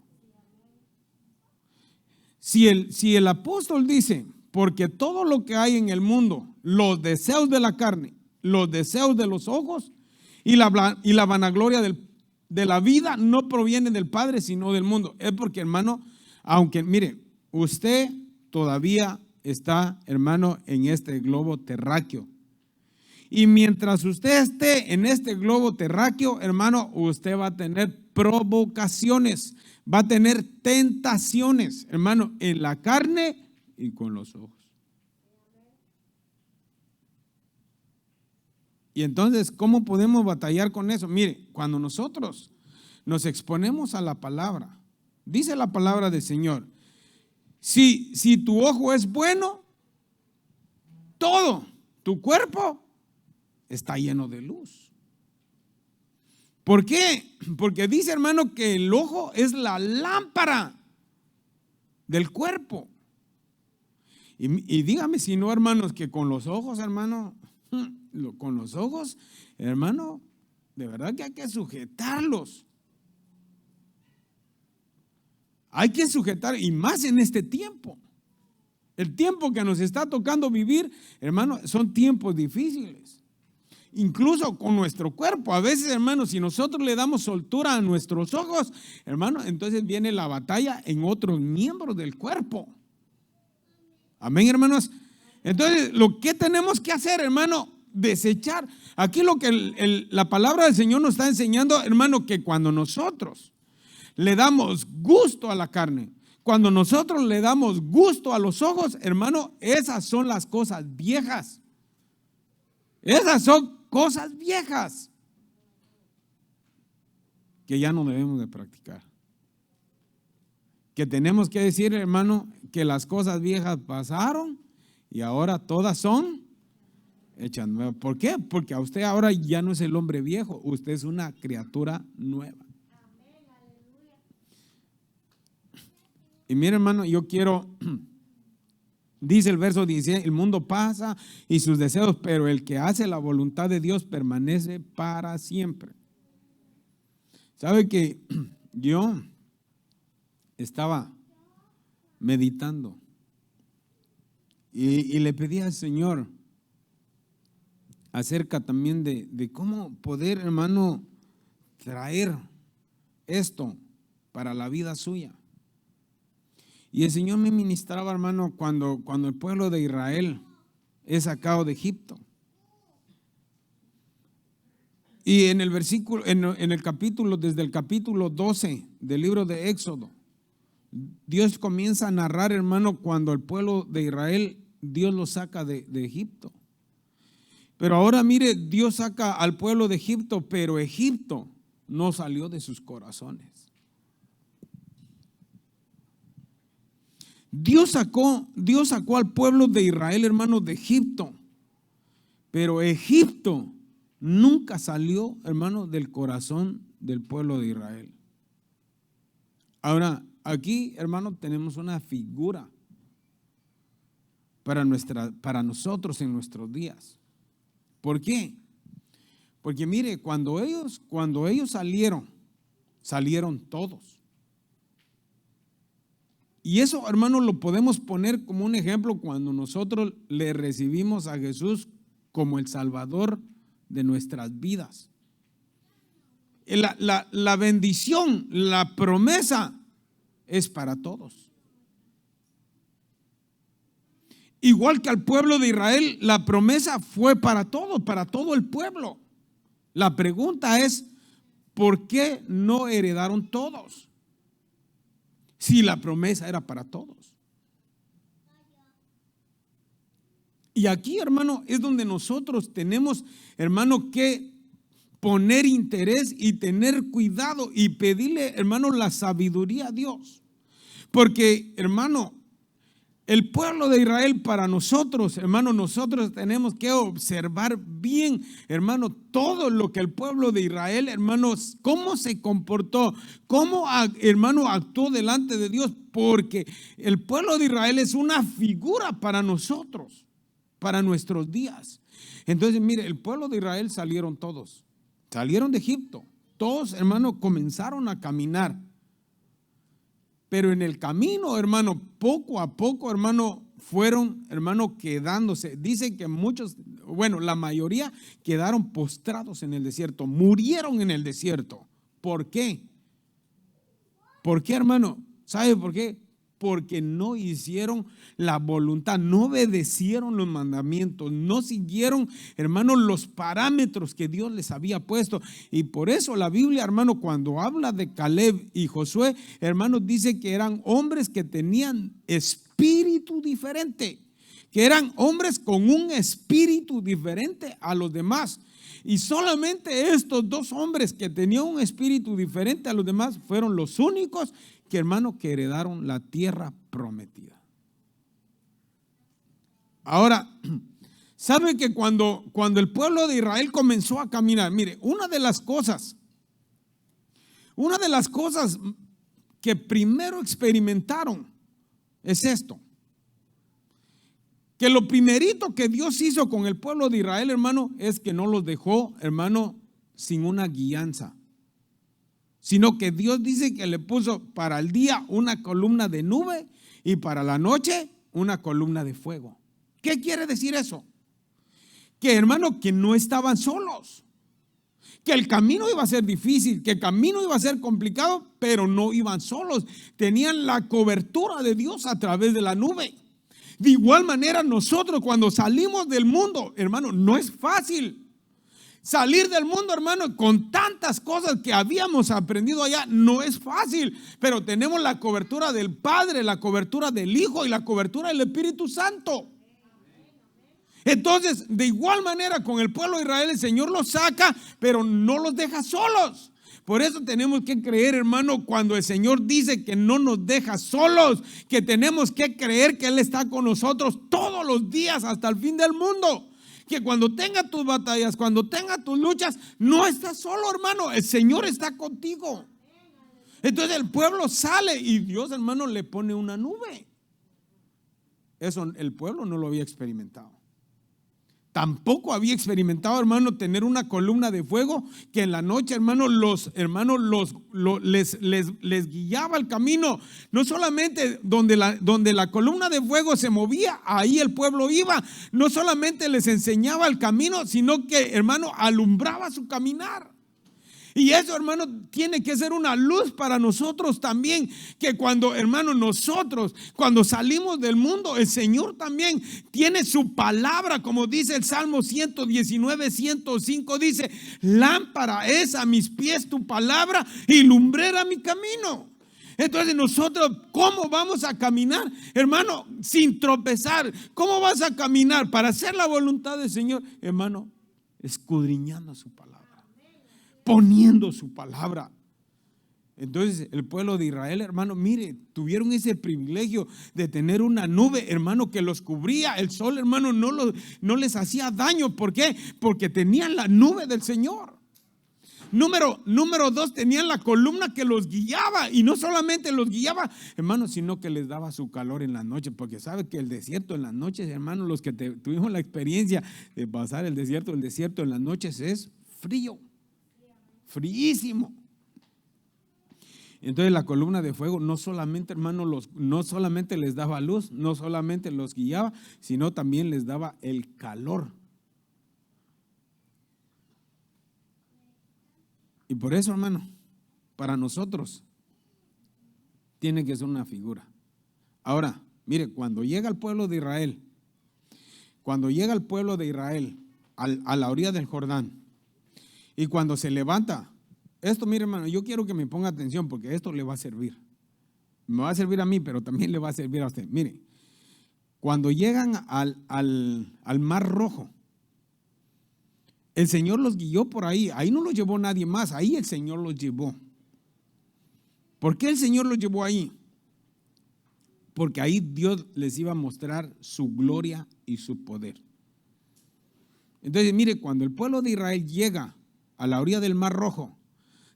[SPEAKER 1] Si el apóstol dice, porque todo lo que hay en el mundo, los deseos de la carne, los deseos de los ojos y la vanagloria de la vida no provienen del Padre, sino del mundo. Es porque, hermano, aunque, mire, usted todavía está, hermano, en este globo terráqueo. Y mientras usted esté en este globo terráqueo, hermano, usted va a tener provocaciones, va a tener tentaciones, hermano, en la carne y con los ojos. Y entonces, ¿cómo podemos batallar con eso? Mire, cuando nosotros nos exponemos a la palabra, dice la palabra del Señor, si tu ojo es bueno, todo tu cuerpo está lleno de luz. ¿Por qué? Porque dice, hermano, que el ojo es la lámpara del cuerpo. Y dígame si no, hermanos, que con los ojos, hermano, con los ojos, hermano, de verdad que hay que sujetarlos. Hay que sujetar, y más en este tiempo. El tiempo que nos está tocando vivir, hermano, son tiempos difíciles. Incluso con nuestro cuerpo. A veces, hermano, si nosotros le damos soltura a nuestros ojos, hermano, entonces viene la batalla en otros miembros del cuerpo. Amén, hermanos. Entonces, lo que tenemos que hacer, hermano, desechar. Aquí lo que la palabra del Señor nos está enseñando, hermano, que cuando nosotros le damos gusto a la carne, cuando nosotros le damos gusto a los ojos, hermano, esas son las cosas viejas. Esas son cosas viejas que ya no debemos de practicar. Que tenemos que decir, hermano, que las cosas viejas pasaron y ahora todas son hechas nuevas. ¿Por qué? Porque a usted ahora ya no es el hombre viejo, usted es una criatura nueva. Y mire, hermano, yo quiero, dice el verso 16, el mundo pasa y sus deseos, pero el que hace la voluntad de Dios permanece para siempre. ¿Sabe que yo estaba meditando y le pedí al Señor acerca también de cómo poder, hermano, traer esto para la vida suya? Y el Señor me ministraba, hermano, cuando el pueblo de Israel es sacado de Egipto. Y en el versículo, en el capítulo, desde el capítulo 12 del libro de Éxodo, Dios comienza a narrar, hermano, cuando el pueblo de Israel, Dios lo saca de Egipto. Pero ahora mire, Dios saca al pueblo de Egipto, pero Egipto no salió de sus corazones. Dios sacó al pueblo de Israel, hermanos, de Egipto. Pero Egipto nunca salió, hermanos, del corazón del pueblo de Israel. Ahora, aquí, hermanos, tenemos una figura para nosotros en nuestros días. ¿Por qué? Porque mire, cuando ellos salieron todos. Y eso, hermanos, lo podemos poner como un ejemplo cuando nosotros le recibimos a Jesús como el Salvador de nuestras vidas. La bendición, la promesa es para todos. Igual que al pueblo de Israel, la promesa fue para todos, para todo el pueblo. La pregunta es, ¿por qué no heredaron todos? Si la promesa era para todos. Y aquí, hermano, es donde nosotros tenemos, hermano, que poner interés y tener cuidado y pedirle, hermano, la sabiduría a Dios. Porque, hermano, el pueblo de Israel para nosotros, hermano, nosotros tenemos que observar bien, hermano, todo lo que el pueblo de Israel, hermanos, cómo se comportó, cómo, hermano, actuó delante de Dios, porque el pueblo de Israel es una figura para nosotros, para nuestros días. Entonces, mire, el pueblo de Israel salieron todos, salieron de Egipto, todos, hermano, comenzaron a caminar. Pero en el camino, hermano, poco a poco, hermano, fueron, hermano, quedándose. Dicen que muchos, bueno, la mayoría quedaron postrados en el desierto, murieron en el desierto. ¿Por qué? ¿Por qué, hermano? ¿Sabe por qué? Porque no hicieron la voluntad, no obedecieron los mandamientos, no siguieron, hermano, los parámetros que Dios les había puesto. Y por eso la Biblia, hermano, cuando habla de Caleb y Josué, hermano, dice que eran hombres que tenían espíritu diferente, que eran hombres con un espíritu diferente a los demás. Y solamente estos dos hombres que tenían un espíritu diferente a los demás fueron los únicos que, hermano, que heredaron la tierra prometida. Ahora, ¿sabe que cuando el pueblo de Israel comenzó a caminar? Mire, una de las cosas que primero experimentaron es esto. Que lo primerito que Dios hizo con el pueblo de Israel, hermano, es que no los dejó, hermano, sin una guianza. Sino que Dios dice que le puso para el día una columna de nube y para la noche una columna de fuego. ¿Qué quiere decir eso? Que, hermano, que no estaban solos, que el camino iba a ser difícil, que el camino iba a ser complicado, pero no iban solos, tenían la cobertura de Dios a través de la nube. De igual manera nosotros cuando salimos del mundo, hermano, no es fácil. Salir del mundo, hermano, con tantas cosas que habíamos aprendido allá, no es fácil, pero tenemos la cobertura del Padre, la cobertura del Hijo y la cobertura del Espíritu Santo. Entonces, de igual manera con el pueblo de Israel, el Señor los saca, pero no los deja solos. Por eso tenemos que creer, hermano, cuando el Señor dice que no nos deja solos, que tenemos que creer que Él está con nosotros todos los días hasta el fin del mundo. Que cuando tenga tus batallas, cuando tenga tus luchas, no estás solo, hermano. El Señor está contigo. Entonces el pueblo sale y Dios, hermano, le pone una nube. Eso el pueblo no lo había experimentado. Tampoco había experimentado, hermano, tener una columna de fuego que en la noche, hermano, les guiaba el camino. No solamente donde la columna de fuego se movía, ahí el pueblo iba. No solamente les enseñaba el camino, sino que, hermano, alumbraba su caminar. Y eso, hermano, tiene que ser una luz para nosotros también, que cuando, hermano, nosotros, cuando salimos del mundo, el Señor también tiene su palabra, como dice el Salmo 119, 105, dice, lámpara es a mis pies tu palabra y lumbrera mi camino. Entonces nosotros, ¿cómo vamos a caminar? Hermano, sin tropezar. ¿Cómo vas a caminar para hacer la voluntad del Señor? Hermano, escudriñando su palabra, poniendo su palabra. Entonces el pueblo de Israel, hermano, mire, tuvieron ese privilegio de tener una nube, hermano, que los cubría. El sol, hermano, no les hacía daño. ¿Por qué? Porque tenían la nube del Señor. Número 2, tenían la columna que los guiaba, y no solamente los guiaba, hermano, sino que les daba su calor en la noche, porque sabe que el desierto en las noches, hermano, los que tuvimos la experiencia de pasar el desierto en las noches es frío, fríísimo. Entonces la columna de fuego no solamente, hermano, no solamente les daba luz, no solamente los guiaba, sino también les daba el calor. Y por eso, hermano, para nosotros tiene que ser una figura. Ahora, mire, cuando llega el pueblo de Israel a la orilla del Jordán, y cuando se levanta, esto, mire, hermano, yo quiero que me ponga atención, porque esto le va a servir. Me va a servir a mí, pero también le va a servir a usted. Mire, cuando llegan al Mar Rojo, el Señor los guió por ahí no los llevó nadie más, ahí el Señor los llevó. ¿Por qué el Señor los llevó ahí? Porque ahí Dios les iba a mostrar su gloria y su poder. Entonces, mire, cuando el pueblo de Israel llega a la orilla del Mar Rojo,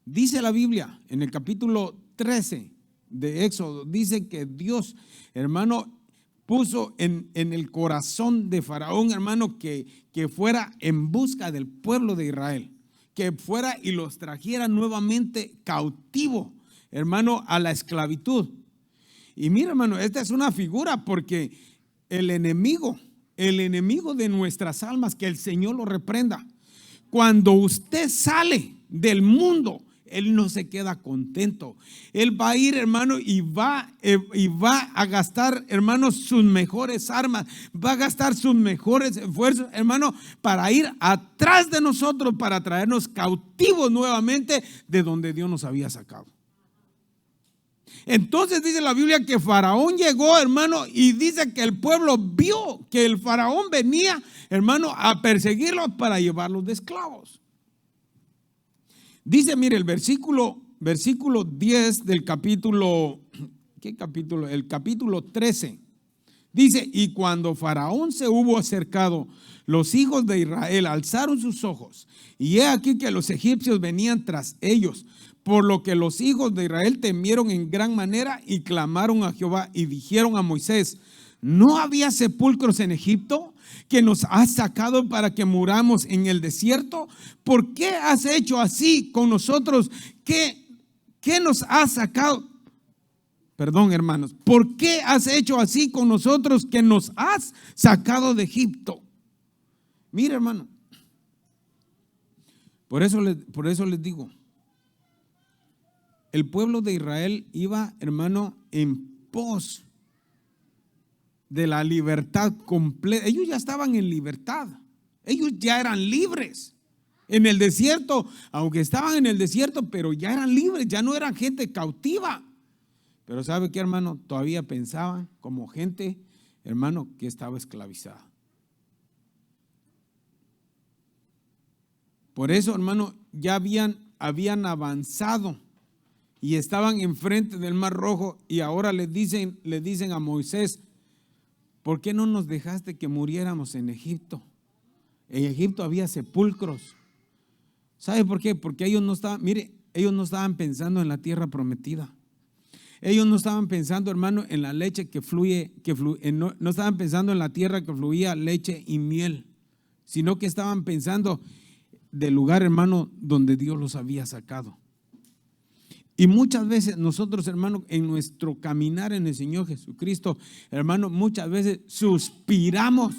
[SPEAKER 1] dice la Biblia en el capítulo 13 de Éxodo, dice que Dios, hermano, puso en el corazón de Faraón, hermano, que fuera en busca del pueblo de Israel, que fuera y los trajera nuevamente cautivo, hermano, a la esclavitud. Y mira, hermano, esta es una figura, porque el enemigo de nuestras almas, que el Señor lo reprenda, cuando usted sale del mundo, Él no se queda contento. Él va a ir, hermano, y va a gastar, hermano, sus mejores armas, va a gastar sus mejores esfuerzos, hermano, para ir atrás de nosotros, para traernos cautivos nuevamente de donde Dios nos había sacado. Entonces dice la Biblia que Faraón llegó, hermano, y dice que el pueblo vio que el Faraón venía, hermano, a perseguirlos para llevarlos de esclavos. Dice, mire, el versículo 10 del capítulo, ¿qué capítulo? El capítulo 13. Dice, y cuando Faraón se hubo acercado, los hijos de Israel alzaron sus ojos, y he aquí que los egipcios venían tras ellos, por lo que los hijos de Israel temieron en gran manera y clamaron a Jehová y dijeron a Moisés, ¿no había sepulcros en Egipto que nos has sacado para que muramos en el desierto? ¿Por qué has hecho así con nosotros? ¿Qué nos has sacado? Perdón, hermanos, ¿por qué has hecho así con nosotros que nos has sacado de Egipto? Mira, hermano, por eso les digo, el pueblo de Israel iba, hermano, en pos de la libertad completa. Ellos ya estaban en libertad, ellos ya eran libres en el desierto, aunque estaban en el desierto, pero ya eran libres, ya no eran gente cautiva. Pero ¿sabe qué, hermano? Todavía pensaban como gente, hermano, que estaba esclavizada. Por eso, hermano, ya habían avanzado y estaban enfrente del Mar Rojo, y ahora le dicen a Moisés, ¿por qué no nos dejaste que muriéramos en Egipto? En Egipto había sepulcros. ¿Sabe por qué? Porque ellos no estaban pensando en la tierra prometida. Ellos no estaban pensando, hermano, en la leche que fluye, no estaban pensando en la tierra que fluía leche y miel, sino que estaban pensando del lugar, hermano, donde Dios los había sacado. Y muchas veces nosotros, hermano, en nuestro caminar en el Señor Jesucristo, hermano, muchas veces suspiramos,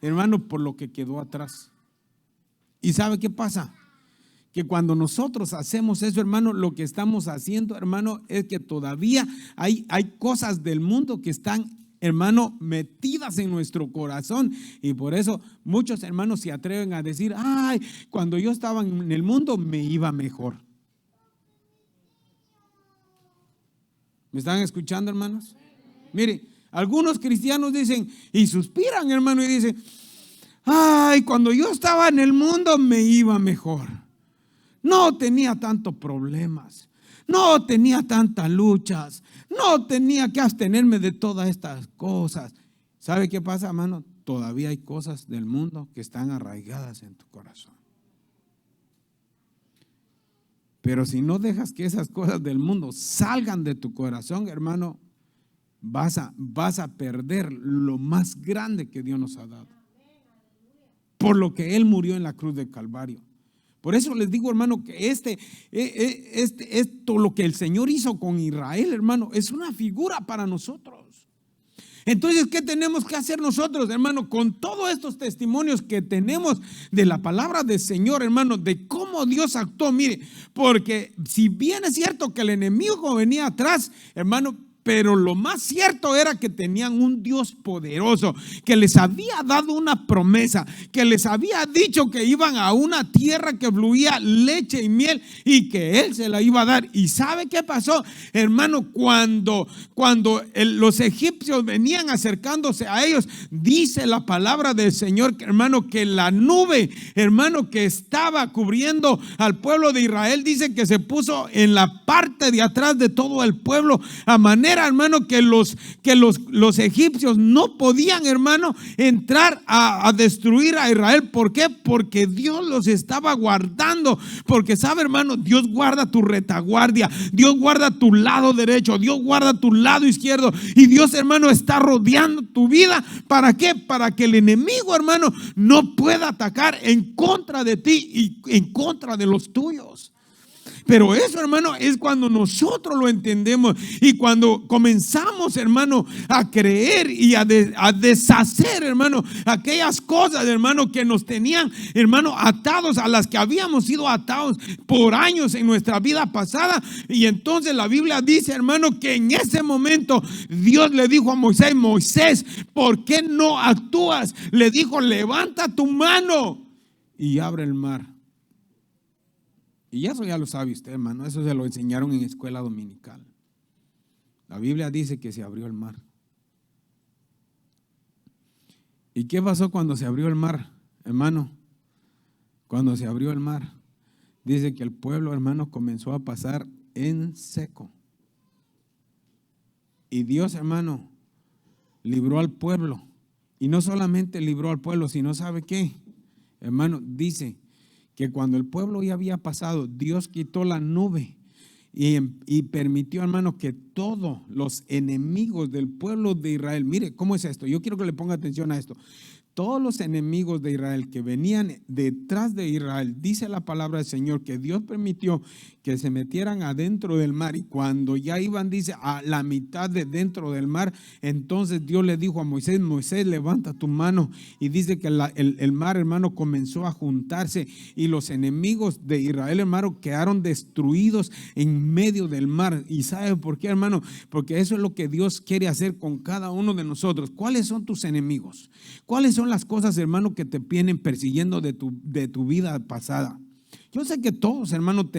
[SPEAKER 1] hermano, por lo que quedó atrás. ¿Y sabe qué pasa? Que cuando nosotros hacemos eso, hermano, lo que estamos haciendo, hermano, es que todavía hay cosas del mundo que están, hermano, metidas en nuestro corazón, y por eso muchos hermanos se atreven a decir, ay, cuando yo estaba en el mundo me iba mejor. ¿Me están escuchando, hermanos? Mire, algunos cristianos dicen y suspiran, hermano, y dicen, ay, cuando yo estaba en el mundo me iba mejor. no tenía tantos problemas, no tenía tantas luchas, no tenía que abstenerme de todas estas cosas. ¿Sabe qué pasa, hermano? Todavía hay cosas del mundo que están arraigadas en tu corazón. Pero si no dejas que esas cosas del mundo salgan de tu corazón, hermano, vas a perder lo más grande que Dios nos ha dado. Por lo que Él murió en la cruz del Calvario. Por eso les digo, hermano, que esto, lo que el Señor hizo con Israel, hermano, es una figura para nosotros. Entonces, ¿qué tenemos que hacer nosotros, hermano? Con todos estos testimonios que tenemos de la palabra del Señor, hermano, de cómo Dios actuó. Mire, porque si bien es cierto que el enemigo venía atrás, hermano, pero lo más cierto era que tenían un Dios poderoso, que les había dado una promesa, que les había dicho que iban a una tierra que fluía leche y miel y que Él se la iba a dar. ¿Y sabe qué pasó, hermano? Cuando los egipcios venían acercándose a ellos, dice la palabra del Señor, hermano, que la nube, hermano, que estaba cubriendo al pueblo de Israel, dice que se puso en la parte de atrás de todo el pueblo, a manera, hermano, que los egipcios no podían, hermano, entrar a destruir a Israel. ¿Por qué? Porque Dios los estaba guardando. Porque sabe, hermano, Dios guarda tu retaguardia, Dios guarda tu lado derecho, Dios guarda tu lado izquierdo, y Dios, hermano, está rodeando tu vida. ¿Para qué? Para que el enemigo, hermano, no pueda atacar en contra de ti y en contra de los tuyos. Pero eso, hermano, es cuando nosotros lo entendemos y cuando comenzamos, hermano, a creer y a deshacer, hermano, aquellas cosas, hermano, que nos tenían, hermano, atados, a las que habíamos sido atados por años en nuestra vida pasada. Y entonces la Biblia dice, hermano, que en ese momento Dios le dijo a Moisés: Moisés, ¿por qué no actúas? Le dijo: levanta tu mano y abre el mar. Y eso ya lo sabe usted, hermano, eso se lo enseñaron en escuela dominical. La Biblia dice que se abrió el mar. ¿Y qué pasó cuando se abrió el mar, hermano? Cuando se abrió el mar, dice que el pueblo, hermano, comenzó a pasar en seco. Y Dios, hermano, libró al pueblo. Y no solamente libró al pueblo, sino, ¿sabe qué? Hermano, dice que cuando el pueblo ya había pasado, Dios quitó la nube y permitió, hermano, que todos los enemigos del pueblo de Israel, mire cómo es esto, yo quiero que le ponga atención a esto. Todos los enemigos de Israel que venían detrás de Israel, dice la palabra del Señor, que Dios permitió que se metieran adentro del mar, y cuando ya iban, dice, a la mitad de dentro del mar, entonces Dios le dijo a Moisés: Moisés, levanta tu mano, y dice que el mar, hermano, comenzó a juntarse, y los enemigos de Israel, hermano, quedaron destruidos en medio del mar. ¿Y sabe por qué, hermano? Porque eso es lo que Dios quiere hacer con cada uno de nosotros. ¿Cuáles son tus enemigos? ¿Cuáles son las cosas, hermano, que te vienen persiguiendo de tu vida pasada? Yo sé que todos, hermano,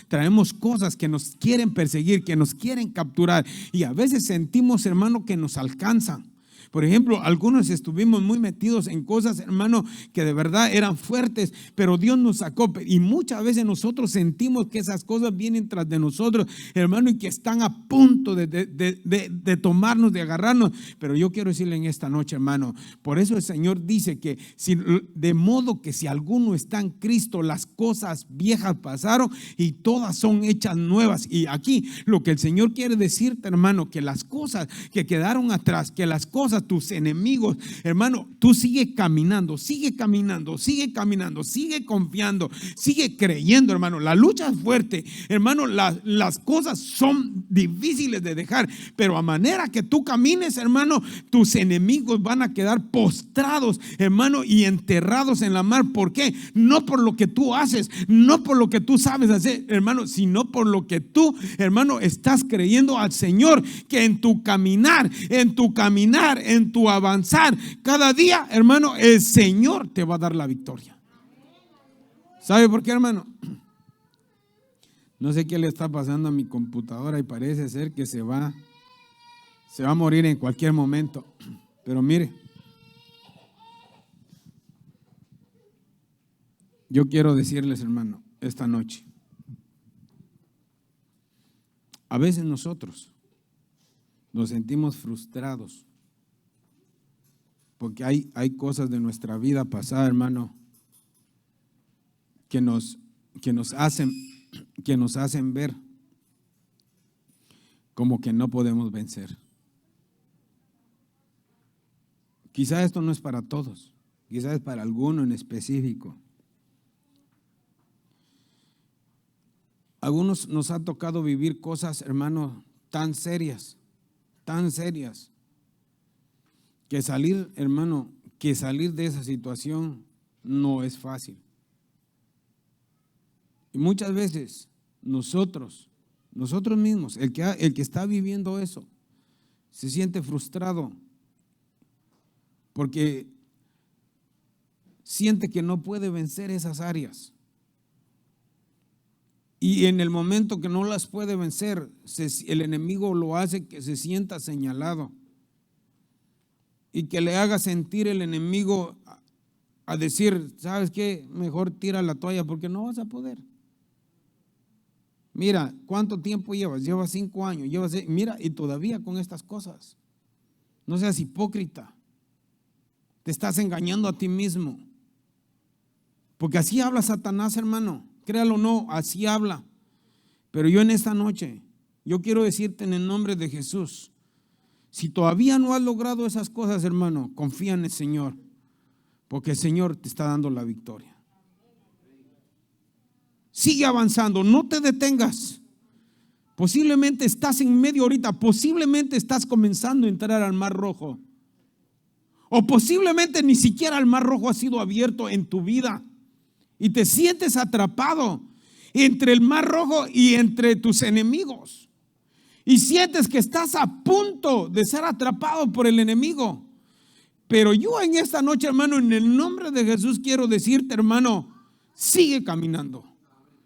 [SPEAKER 1] traemos cosas que nos quieren perseguir, que nos quieren capturar, y a veces sentimos, hermano, que nos alcanzan. Por ejemplo, algunos estuvimos muy metidos en cosas, hermano, que de verdad eran fuertes, pero Dios nos sacó. Y muchas veces nosotros sentimos que esas cosas vienen tras de nosotros, hermano, y que están a punto de tomarnos, de agarrarnos. Pero yo quiero decirle en esta noche, hermano, por eso el Señor dice que de modo que si alguno está en Cristo, las cosas viejas pasaron y todas son hechas nuevas. Y aquí lo que el Señor quiere decirte, hermano, que las cosas que quedaron atrás, que las cosas, tus enemigos, hermano, tú sigue caminando, sigue confiando, sigue creyendo, hermano. La lucha es fuerte, hermano, las cosas son difíciles de dejar, pero a manera que tú camines, hermano, tus enemigos van a quedar postrados, hermano, y enterrados en la mar. ¿Por qué? No por lo que tú haces, no por lo que tú sabes hacer, hermano, sino por lo que tú, hermano, estás creyendo al Señor, que en tu caminar, en tu avanzar, cada día, hermano, el Señor te va a dar la victoria. ¿Sabe por qué, hermano? No sé qué le está pasando a mi computadora y parece ser que se va a morir en cualquier momento. Pero mire, yo quiero decirles, hermano, esta noche. A veces nosotros nos sentimos frustrados porque hay cosas de nuestra vida pasada, hermano, que nos hacen ver como que no podemos vencer. Quizá esto no es para todos, quizá es para alguno en específico. Algunos nos ha tocado vivir cosas, hermano, tan serias, que salir, hermano, que salir de esa situación no es fácil. Y muchas veces nosotros mismos, el que está viviendo eso, se siente frustrado porque siente que no puede vencer esas áreas. Y en el momento que no las puede vencer, el enemigo lo hace que se sienta señalado y que le haga sentir el enemigo a decir, ¿sabes qué? Mejor tira la toalla porque no vas a poder. Mira, ¿cuánto tiempo llevas? Llevas 5 años, mira, y todavía con estas cosas. No seas hipócrita. Te estás engañando a ti mismo. Porque así habla Satanás, hermano. Créalo o no, así habla. Pero yo en esta noche, yo quiero decirte en el nombre de Jesús, si todavía no has logrado esas cosas, hermano, confía en el Señor, porque el Señor te está dando la victoria. Sigue avanzando, no te detengas. Posiblemente estás en medio ahorita, posiblemente estás comenzando a entrar al Mar Rojo. O posiblemente ni siquiera el Mar Rojo ha sido abierto en tu vida. Y te sientes atrapado entre el Mar Rojo y entre tus enemigos. Y sientes que estás a punto de ser atrapado por el enemigo. Pero yo en esta noche, hermano, en el nombre de Jesús quiero decirte, hermano, sigue caminando.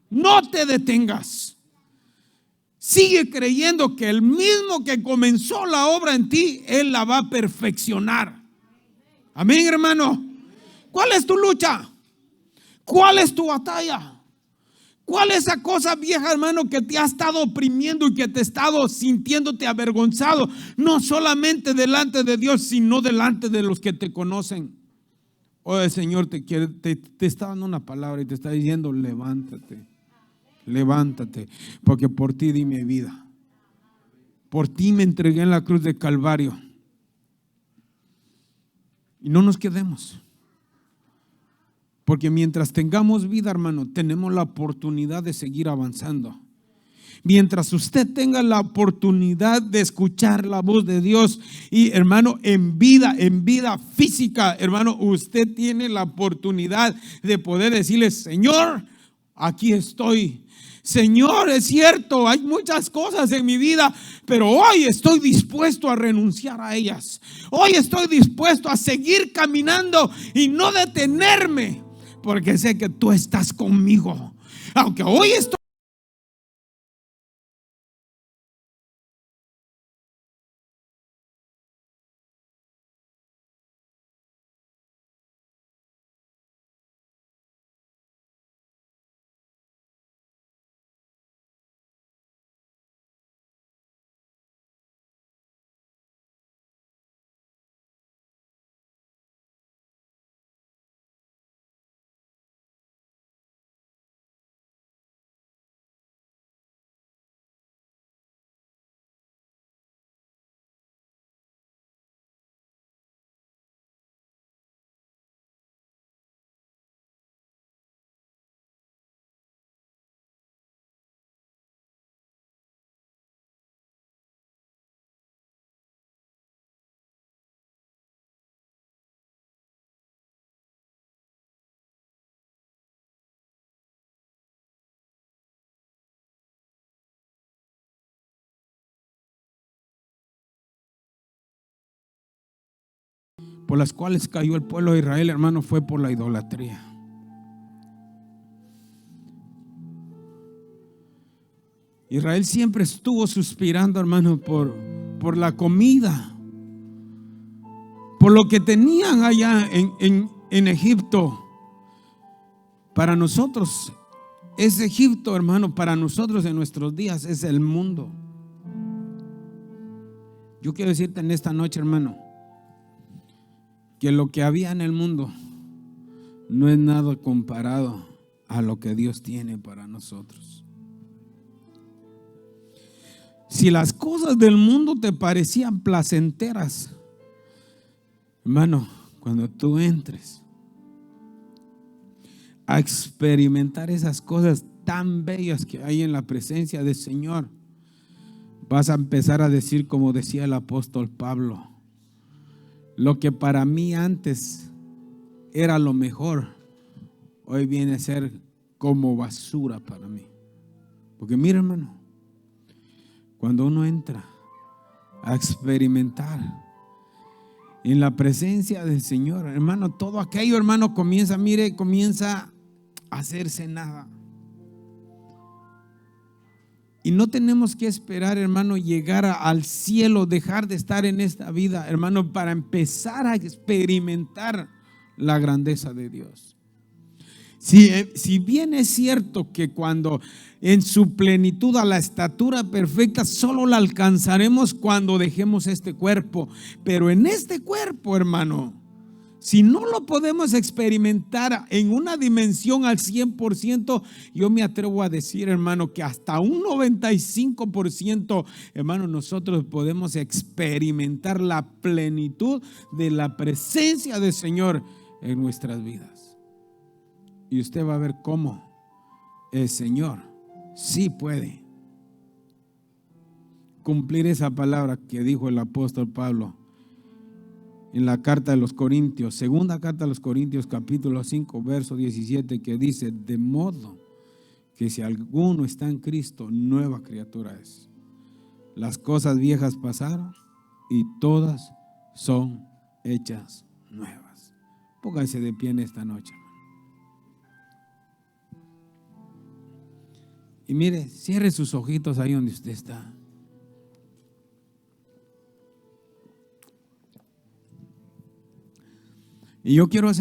[SPEAKER 1] No te detengas. Sigue creyendo que el mismo que comenzó la obra en ti, Él la va a perfeccionar. Amén, hermano. ¿Cuál es tu lucha? ¿Cuál es tu batalla? ¿Cuál es esa cosa vieja, hermano, que te ha estado oprimiendo y que te ha estado sintiéndote avergonzado? No solamente delante de Dios, sino delante de los que te conocen. Hoy el Señor te está dando una palabra y te está diciendo, levántate, levántate, porque por ti di mi vida. Por ti me entregué en la cruz de Calvario. Y no nos quedemos. Porque mientras tengamos vida, hermano, tenemos la oportunidad de seguir avanzando. Mientras usted tenga la oportunidad de escuchar la voz de Dios y, hermano, en vida física, hermano, usted tiene la oportunidad de poder decirle, Señor, aquí estoy. Señor, es cierto, hay muchas cosas en mi vida, pero hoy estoy dispuesto a renunciar a ellas. Hoy estoy dispuesto a seguir caminando y no detenerme, porque sé que tú estás conmigo. Aunque hoy estoy por las cuales cayó el pueblo de Israel, hermano, fue por la idolatría. Israel siempre estuvo suspirando, hermano, por la comida, por lo que tenían allá en Egipto. Para nosotros Es Egipto, hermano, para nosotros en nuestros días es el mundo. Yo quiero decirte en esta noche, hermano, que lo que había en el mundo no es nada comparado a lo que Dios tiene para nosotros. Si las cosas del mundo te parecían placenteras, hermano, cuando tú entres a experimentar esas cosas tan bellas que hay en la presencia del Señor, vas a empezar a decir, como decía el apóstol Pablo: lo que para mí antes era lo mejor, hoy viene a ser como basura para mí. Porque mira, hermano, cuando uno entra a experimentar en la presencia del Señor, hermano, todo aquello, hermano, comienza a hacerse nada. Y no tenemos que esperar, hermano, llegar al cielo, dejar de estar en esta vida, hermano, para empezar a experimentar la grandeza de Dios. Si bien es cierto que cuando en su plenitud a la estatura perfecta solo la alcanzaremos cuando dejemos este cuerpo, pero en este cuerpo, hermano, si no lo podemos experimentar en una dimensión al 100%, yo me atrevo a decir, hermano, que hasta un 95%, hermano, nosotros podemos experimentar la plenitud de la presencia del Señor en nuestras vidas. Y usted va a ver cómo el Señor sí puede cumplir esa palabra que dijo el apóstol Pablo en la carta de los Corintios, segunda carta de los Corintios, capítulo 5, verso 17, que dice: de modo que si alguno está en Cristo, nueva criatura es. Las cosas viejas pasaron y todas son hechas nuevas. Póngase de pie en esta noche. Y mire, cierre sus ojitos ahí donde usted está. Y yo quiero hacer